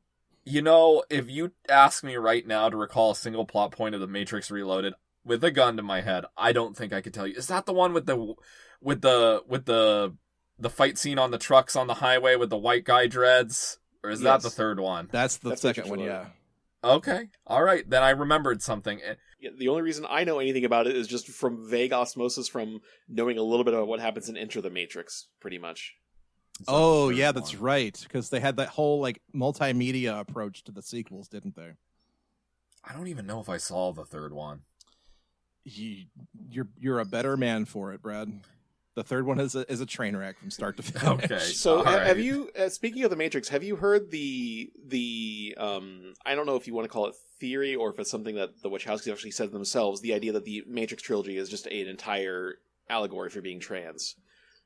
You know, if you ask me right now to recall a single plot point of The Matrix Reloaded with a gun to my head, I don't think I could tell you. Is that the one with the fight scene on the trucks on the highway with the white guy dreads? Or is that the third one? That's the second one, yeah. Okay. All right. Then I remembered something. Yeah, the only reason I know anything about it is just from vague osmosis from knowing a little bit about what happens in Enter the Matrix, pretty much. Oh, yeah, that's right. Because they had that whole multimedia approach to the sequels, didn't they? I don't even know if I saw the third one. You're a better man for it, Brad. The third one is a train wreck from start to finish. Okay. So have you, speaking of the Matrix, have you heard the I don't know if you want to call it theory or if it's something that the Wachowskis actually said themselves, the idea that the Matrix trilogy is just an entire allegory for being trans,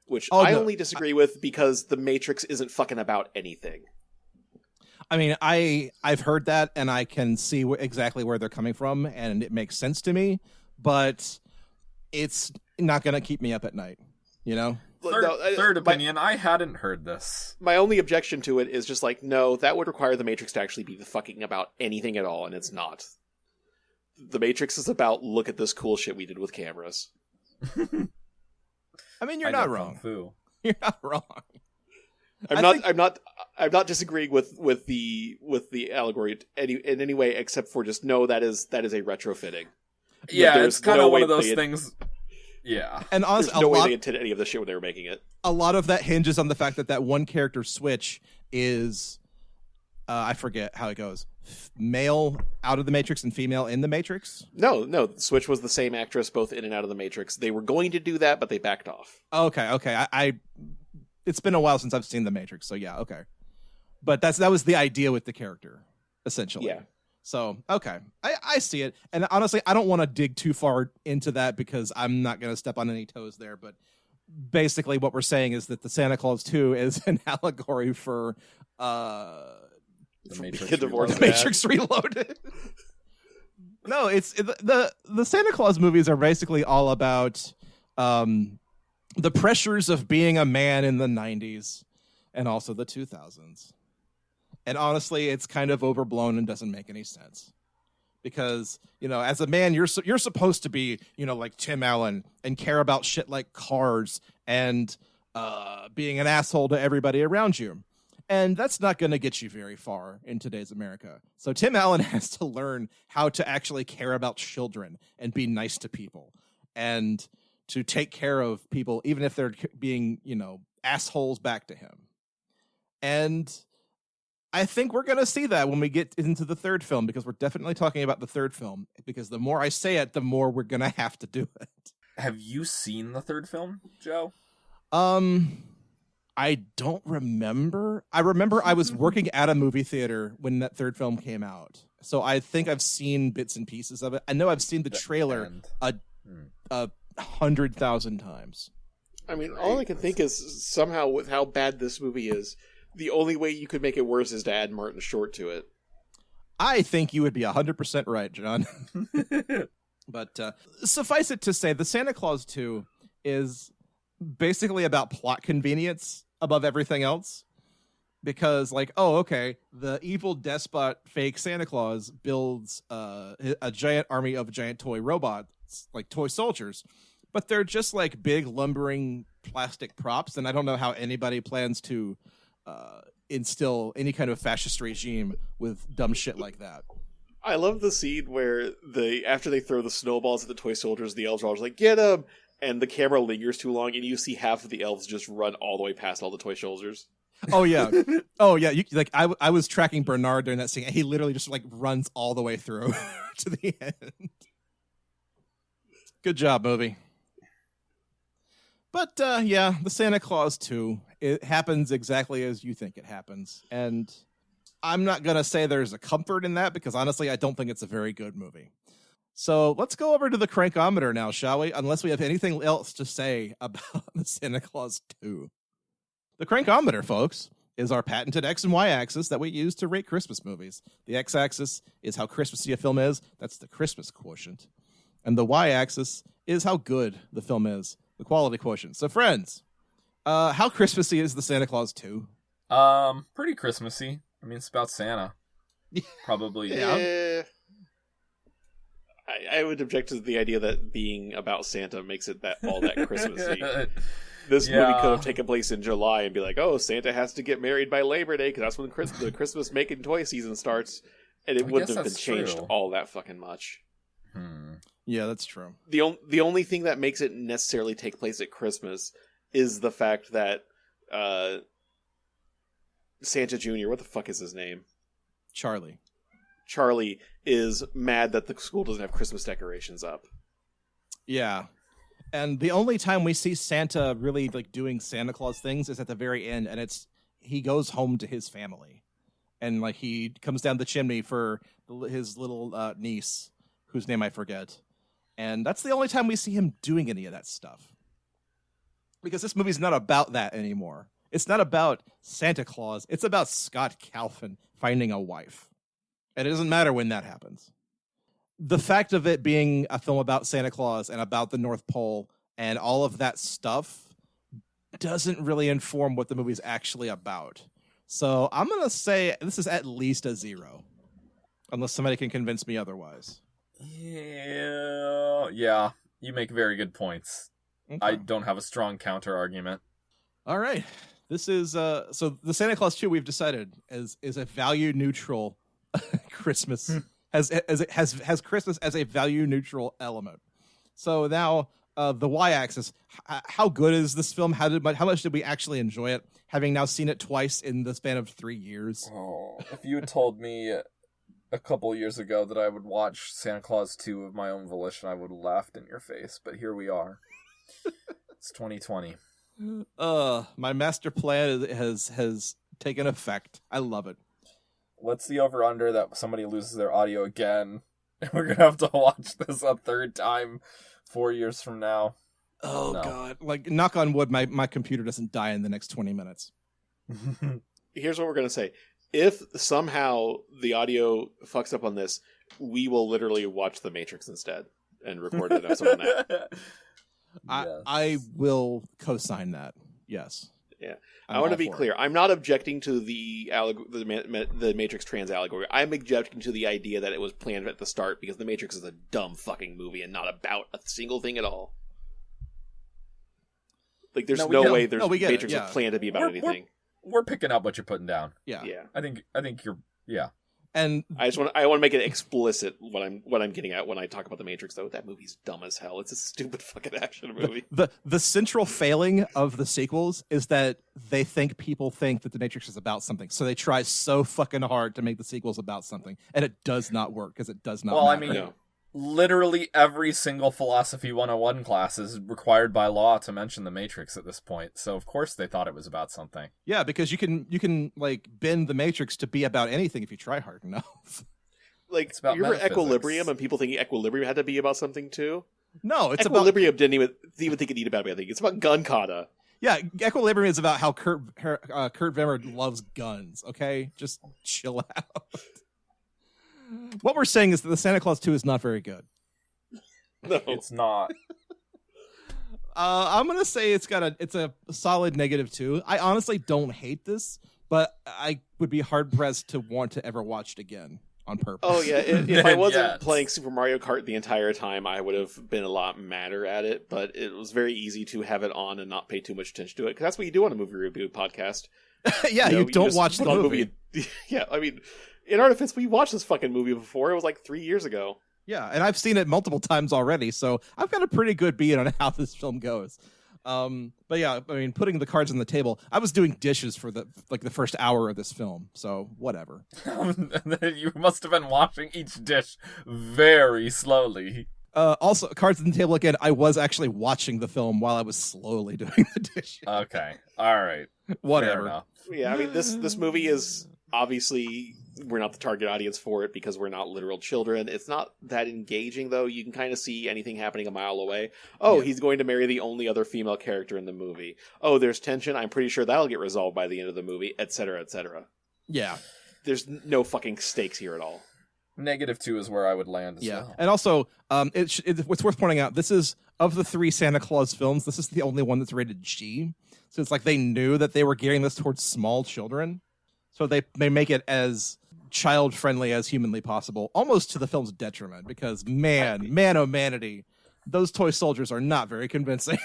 which only disagree with because the Matrix isn't fucking about anything. I mean, I've heard that and I can see exactly where they're coming from and it makes sense to me, but it's not going to keep me up at night. You know? Third opinion, I hadn't heard this. My only objection to it is just no, that would require the Matrix to actually be the fucking about anything at all, and it's not. The Matrix is about, look at this cool shit we did with cameras. I mean, you're not wrong. You're not wrong. I'm not disagreeing with the allegory in any way, except for just no, that is a retrofitting. Yeah, it's kind of one of those things. Yeah. And honestly, there's no way they intended any of this shit when they were making it. A lot of that hinges on the fact that one character switch is, I forget how it goes, male out of the Matrix and female in the Matrix? No. Switch was the same actress both in and out of the Matrix. They were going to do that, but they backed off. Okay. I it's been a while since I've seen the Matrix, so yeah, okay. But that was the idea with the character, essentially. Yeah. So, okay. I see it. And honestly, I don't want to dig too far into that because I'm not going to step on any toes there. But basically what we're saying is that the Santa Claus 2 is an allegory for The Matrix Reloaded. No, it's the Santa Claus movies are basically all about the pressures of being a man in the 90s and also the 2000s. And honestly, it's kind of overblown and doesn't make any sense. Because, as a man, you're supposed to be, like Tim Allen and care about shit like cars and being an asshole to everybody around you. And that's not going to get you very far in today's America. So Tim Allen has to learn how to actually care about children and be nice to people and to take care of people, even if they're being, assholes back to him. And I think we're going to see that when we get into the third film, because we're definitely talking about the third film, because the more I say it, the more we're going to have to do it. Have you seen the third film, Joe? I don't remember. I remember I was working at a movie theater when that third film came out. So I think I've seen bits and pieces of it. I know I've seen the trailer 100,000 times. I mean, all I can think is somehow with how bad this movie is, the only way you could make it worse is to add Martin Short to it. I think you would be 100% right, John. But suffice it to say, the Santa Claus 2 is basically about plot convenience above everything else. Because, the evil despot fake Santa Claus builds a giant army of giant toy robots, like toy soldiers. But they're just like big lumbering plastic props, and I don't know how anybody plans to instill any kind of fascist regime with dumb shit like that. I love the scene where after they throw the snowballs at the toy soldiers, the elves are always like, "Get them!" And the camera lingers too long, and you see half of the elves just run all the way past all the toy soldiers. Oh yeah, I was tracking Bernard during that scene. And he literally just runs all the way through to the end. Good job, movie. But yeah, the Santa Claus 2, it happens exactly as you think it happens. And I'm not going to say there's a comfort in that because honestly, I don't think it's a very good movie. So let's go over to the crankometer now, shall we? Unless we have anything else to say about the Santa Claus 2. The crankometer, folks, is our patented X and Y axis that we use to rate Christmas movies. The X axis is how Christmassy a film is. That's the Christmas quotient. And the Y axis is how good the film is. The quality quotient. So, friends, how Christmassy is the Santa Claus 2? Pretty Christmassy. I mean, it's about Santa. Probably. Yeah. I would object to the idea that being about Santa makes it all that Christmassy. This movie could have taken place in July and be like, oh, Santa has to get married by Labor Day because that's when the Christmas making toy season starts. And it wouldn't have been changed all that fucking much. Yeah, that's true. The only thing that makes it necessarily take place at Christmas is the fact that Santa Jr., what the fuck is his name? Charlie is mad that the school doesn't have Christmas decorations up. Yeah. And the only time we see Santa really like doing Santa Claus things is at the very end, and he goes home to his family. And like he comes down the chimney for his little niece, whose name I forget. And that's the only time we see him doing any of that stuff. Because this movie's not about that anymore. It's not about Santa Claus. It's about Scott Calvin finding a wife. And it doesn't matter when that happens. The fact of it being a film about Santa Claus and about the North Pole and all of that stuff doesn't really inform what the movie's actually about. So I'm going to say this is at least a 0. Unless somebody can convince me otherwise. Yeah, you make very good points. Okay. I don't have a strong counter argument. All right. This is so the Santa Claus 2 we've decided is a value neutral Christmas has Christmas as a value neutral element. So now the Y-axis, how good is this film? How much did we actually enjoy it? Having now seen it twice in the span of 3 years. Oh, if you had told me a couple years ago that I would watch Santa Claus 2 of my own volition, I would have laughed in your face. But here we are. It's 2020. My master plan has taken effect. I love it. What's the over-under that somebody loses their audio again? And we're going to have to watch this a third time 4 years from now. Oh, no. God. Like, knock on wood, my computer doesn't die in the next 20 minutes. Here's what we're going to say. If somehow the audio fucks up on this, we will literally watch The Matrix instead and record an episode on that. I will co-sign that. Yes. Yeah. I want to be clear. I'm not objecting to the Matrix trans allegory. I'm objecting to the idea that it was planned at the start because The Matrix is a dumb fucking movie and not about a single thing at all. Like, there's no way Matrix was planned to be about anything. We're picking up what you're putting down. Yeah. I think you're. Yeah. And I want to make it explicit what I'm getting at when I talk about The Matrix, though. That movie's dumb as hell. It's a stupid fucking action movie. The central failing of the sequels is that they think people think that The Matrix is about something, so they try so fucking hard to make the sequels about something, and it does not work because it does not. Well, matter. I mean, literally every single Philosophy 101 class is required by law to mention The Matrix at this point, so of course they thought it was about something. Yeah, because you can like bend The Matrix to be about anything if you try hard enough. Like, you remember Equilibrium, and people thinking Equilibrium had to be about something too? No, it's Equilibrium didn't even think it needed about anything. It's about gun kata. Yeah, Equilibrium is about how Kurt Vemmer loves guns. Okay, just chill out. What we're saying is that the Santa Claus 2 is not very good. No, it's not. I'm gonna say it's a solid -2. I honestly don't hate this, but I would be hard pressed to want to ever watch it again on purpose. Oh yeah, if I wasn't playing Super Mario Kart the entire time, I would have been a lot madder at it. But it was very easy to have it on and not pay too much attention to it, because that's what you do on a movie review podcast. Yeah, you don't watch the movie. Yeah, I mean, in our defense, we watched this fucking movie before. It was like 3 years ago. Yeah, and I've seen it multiple times already, so I've got a pretty good beat on how this film goes. But yeah, I mean, putting the cards on the table, I was doing dishes for the first hour of this film, so whatever. You must have been washing each dish very slowly. Also, cards on the table again. I was actually watching the film while I was slowly doing the dishes. Okay. All right. Whatever. Fair enough. Yeah, I mean, this movie is obviously, we're not the target audience for it because we're not literal children. It's not that engaging, though. You can kind of see anything happening a mile away. Oh, he's going to marry the only other female character in the movie. Oh, there's tension. I'm pretty sure that'll get resolved by the end of the movie, etc., etc. Yeah. There's no fucking stakes here at all. -2 is where I would land as well. And also, it's worth pointing out, this is, of the 3 Santa Claus films, this is the only one that's rated G. So it's like they knew that they were gearing this towards small children. So they make it as child-friendly as humanly possible, almost to the film's detriment, because man-o'-manity, those toy soldiers are not very convincing.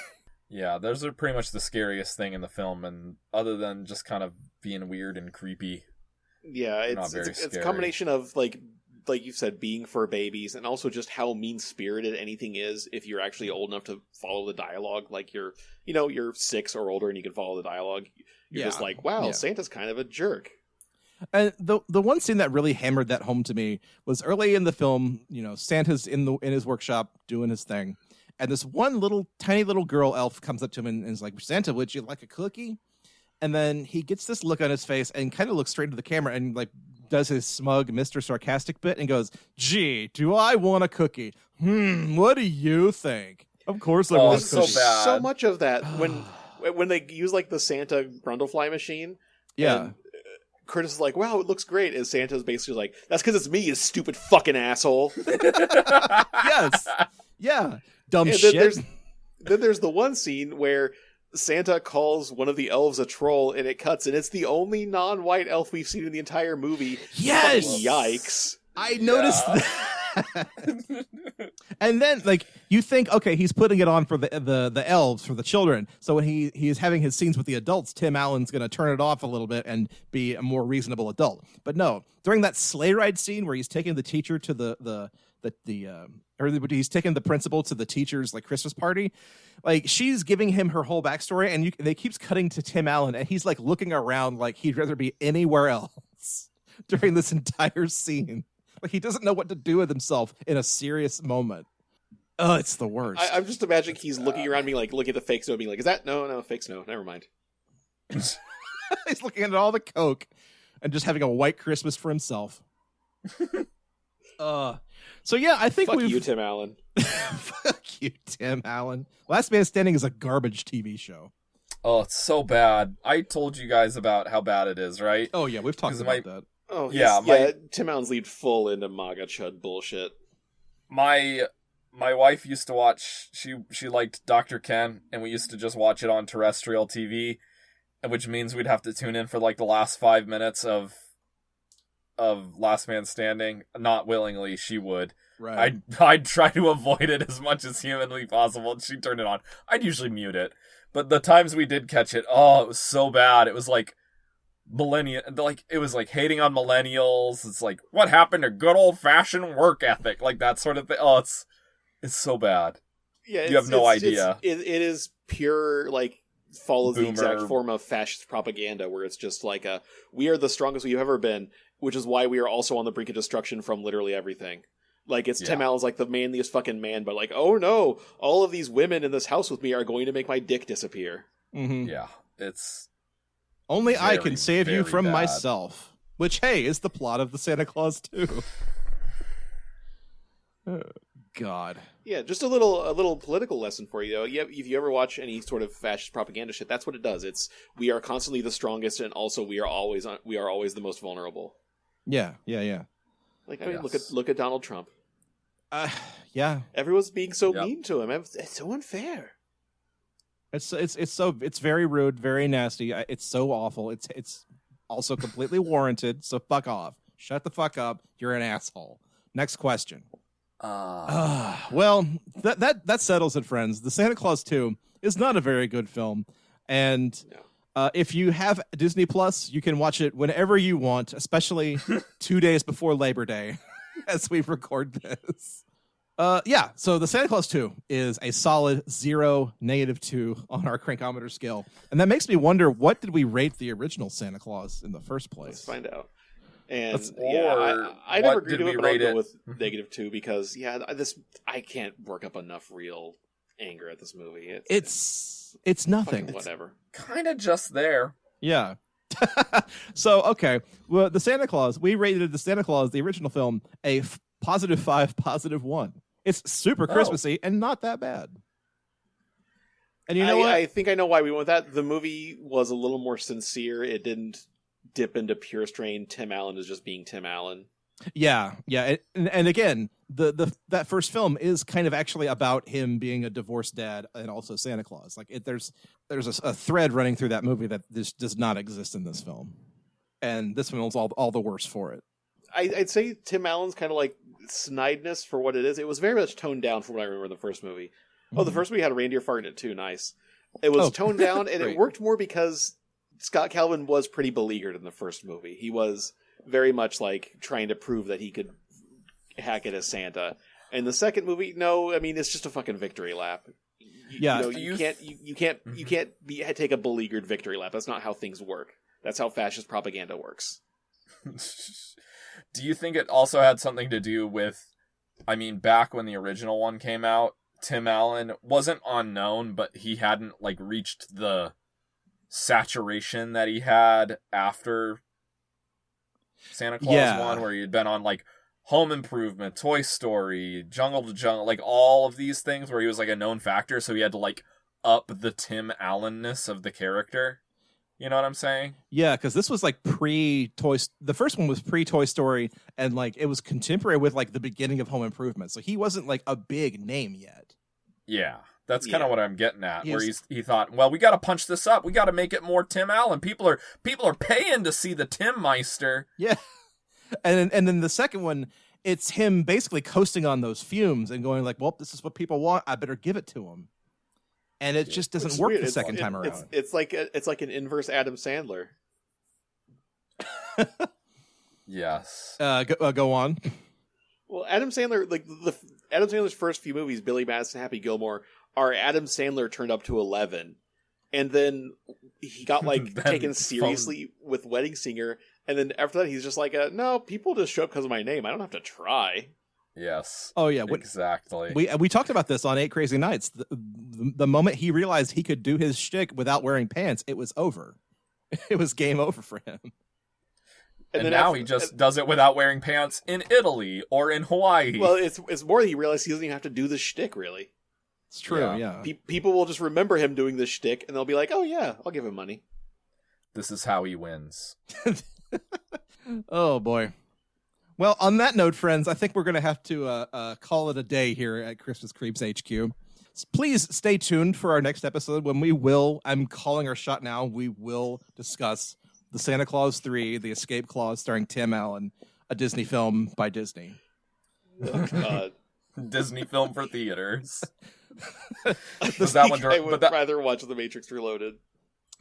Yeah, those are pretty much the scariest thing in the film, and other than just kind of being weird and creepy. Yeah, it's a combination of, like you said, being for babies, and also just how mean-spirited anything is if you're actually old enough to follow the dialogue. Like you're 6 or older and you can follow the dialogue. You're just like, wow, Santa's kind of a jerk. And the one scene that really hammered that home to me was early in the film. Santa's in his workshop doing his thing, and this one tiny little girl elf comes up to him and is like, "Santa, would you like a cookie?" And then he gets this look on his face and kind of looks straight to the camera and like does his smug Mr. Sarcastic bit and goes, "Gee, do I want a cookie? What do you think?" Of course I want a cookie. So bad. So much of that when they use like the Santa Brundlefly machine. Yeah. And Curtis is like, "Wow, it looks great." And Santa's basically like, "That's because it's me, you stupid fucking asshole." Yes. Yeah. Dumb and shit. Then there's the one scene where Santa calls one of the elves a troll, and it cuts, and it's the only non-white elf we've seen in the entire movie. Yes! Fucking yikes. I noticed that. And then, like, you think, okay, he's putting it on for the elves, for the children. So when he's having his scenes with the adults, Tim Allen's going to turn it off a little bit and be a more reasonable adult. But no, during that sleigh ride scene where he's taking the teacher to he's taking the principal to the teacher's like Christmas party, like she's giving him her whole backstory, and they keeps cutting to Tim Allen, and he's like looking around like he'd rather be anywhere else during this entire scene. Like he doesn't know what to do with himself in a serious moment. Oh, it's the worst. I'm just imagining he's looking around, being like, looking at the fake snow, being like, "Is that no fake snow? Never mind." He's looking at all the Coke and just having a white Christmas for himself. So yeah, I think Fuck you, Tim Allen. Fuck you, Tim Allen. Last Man Standing is a garbage TV show. Oh, it's so bad. I told you guys about how bad it is, right? Oh yeah, we've talked about that. Oh yeah, Tim Allen's lead full into MAGA chud bullshit. My wife used to watch. She liked Dr. Ken, and we used to just watch it on terrestrial TV, which means we'd have to tune in for like the last 5 minutes of Last Man Standing. Not willingly, she would. Right. I'd try to avoid it as much as humanly possible. She'd turn it on. I'd usually mute it, but the times we did catch it, it was so bad. It was like it was like hating on millennials. It's like, what happened to good old fashioned work ethic, like that sort of thing. Oh, it's so bad. Yeah, you have no idea. It is pure like follows Boomer. the exact form of fascist propaganda, where it's just like we are the strongest we've ever been, which is why we are also on the brink of destruction from literally everything. Like, it's Tim Allen's like the manliest fucking man, but like, oh no, all of these women in this house with me are going to make my dick disappear. Mm-hmm. Yeah, it's only I can save you from bad. myself, which, hey, is the plot of the Santa Claus 2. Oh, God. Yeah, just a little political lesson for you, though. If you ever watch any sort of fascist propaganda shit, that's what it does. It's we are constantly the strongest, and also we are always the most vulnerable. Yeah. Like, I mean, look at Donald Trump. Yeah. Everyone's being so mean to him. It's so unfair. It's very rude, very nasty. It's so awful. It's also completely warranted. So fuck off. Shut the fuck up. You're an asshole. Next question. Well, that settles it, friends. The Santa Claus 2 is not a very good film, and if you have Disney Plus, you can watch it whenever you want, especially 2 days before Labor Day, as we record this. So the Santa Claus 2 is a solid 0, -2 on our crankometer scale. And that makes me wonder, what did we rate the original Santa Claus in the first place? Let's find out. And Or I never what agreed did to we it, but I'll rate go it? with -2 because I can't work up enough real anger at this movie. It's nothing. Fucking whatever. Kind of just there. Yeah. So, okay. Well, the Santa Claus, we rated the Santa Claus, the original film, a +5, +1. It's super Christmassy and not that bad. And you know what? I think I know why we went with that. The movie was a little more sincere. It didn't dip into pure strain. Tim Allen is just being Tim Allen. Yeah. And again, that first film is kind of actually about him being a divorced dad and also Santa Claus. Like there's a thread running through that movie that this does not exist in this film, and this film is all the worse for it. I'd say Tim Allen's kind of like snideness for what it is. It was very much toned down from what I remember in the first movie. Oh, the first movie had a reindeer fart in it too. Nice. It was toned down, and it worked more because Scott Calvin was pretty beleaguered in the first movie. He was very much like trying to prove that he could hack it as Santa. And the second movie, no, I mean it's just a fucking victory lap. You can't take a beleaguered victory lap. That's not how things work. That's how fascist propaganda works. Do you think it also had something to do with, I mean, back when the original one came out, Tim Allen wasn't unknown, but he hadn't like reached the saturation that he had after Santa Claus 1, where he had been on like Home Improvement, Toy Story, Jungle to Jungle, like all of these things where he was like a known factor, so he had to like up the Tim Allen-ness of the character. You know what I'm saying? Yeah, because this was like pre-Toy... The first one was pre-Toy Story, and like it was contemporary with like the beginning of Home Improvement, so he wasn't like a big name yet. Yeah, that's kind of what I'm getting at, where he thought, well, we got to punch this up. We got to make it more Tim Allen. People are paying to see the Tim Meister. Yeah. And then the second one, it's him basically coasting on those fumes and going like, well, this is what people want. I better give it to them. And it just doesn't work the second time around. It's like an inverse Adam Sandler. Yes. Go on. Well, Adam Sandler, like Adam Sandler's first few movies, Billy Madison, Happy Gilmore, are Adam Sandler turned up to 11, and then he got like taken seriously with Wedding Singer, and then after that he's just like, no, people just show up because of my name. I don't have to try. Yes. Oh yeah. Exactly. We talked about this on 8 Crazy Nights. The moment he realized he could do his shtick without wearing pants, it was over. It was game over for him. And now he just does it without wearing pants in Italy or in Hawaii. Well, it's more that he realized he doesn't even have to do the shtick, really. It's true, yeah. People will just remember him doing this shtick, and they'll be like, oh yeah, I'll give him money. This is how he wins. Oh, boy. Well, on that note, friends, I think we're going to have to call it a day here at Christmas Creeps HQ. Please stay tuned for our next episode when I'm calling our shot now, we will discuss The Santa Claus 3, The Escape Clause, starring Tim Allen, a Disney film by Disney. Oh, God. Disney film for theaters. I would rather watch The Matrix Reloaded.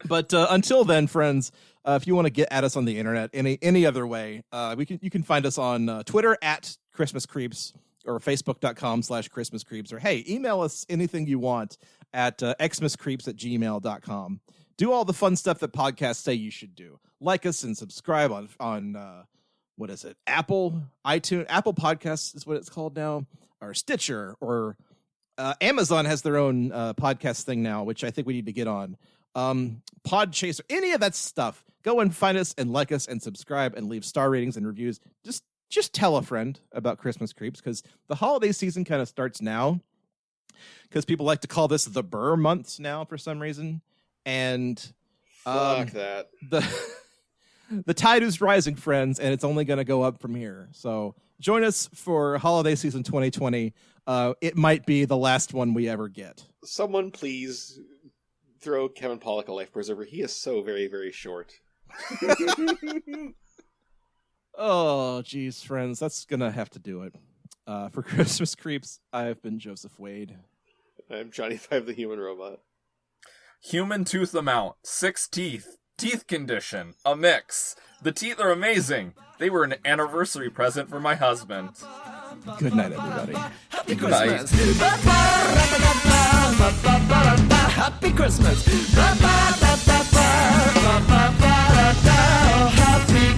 But until then, friends, if you want to get at us on the internet any other way, you can find us on Twitter at Christmas Creeps or Facebook.com/Christmas Creeps, or hey, email us anything you want at xmascreeps@gmail.com. Do all the fun stuff that podcasts say you should do. Like us and subscribe on what is it? Apple Podcasts is what it's called now, or Stitcher, or Amazon has their own podcast thing now, which I think we need to get on. Podchaser, any of that stuff. Go and find us and like us and subscribe and leave star ratings and reviews. Just tell a friend about Christmas Creeps, because the holiday season kind of starts now, because people like to call this the Burr months now for some reason. And fuck that. The tide is rising, friends, and it's only going to go up from here. So join us for holiday season 2020. It might be the last one we ever get. Someone please throw Kevin Pollak a life preserver. He is so very, very short. Oh, geez, friends. That's going to have to do it. For Christmas Creeps, I've been Joseph Wade. I'm Johnny Five, the Human Robot. Human tooth amount, 6 teeth, teeth condition, a mix. The teeth are amazing. They were an anniversary present for my husband. Good night, everybody. Happy Good night. Christmas. Happy Christmas. Happy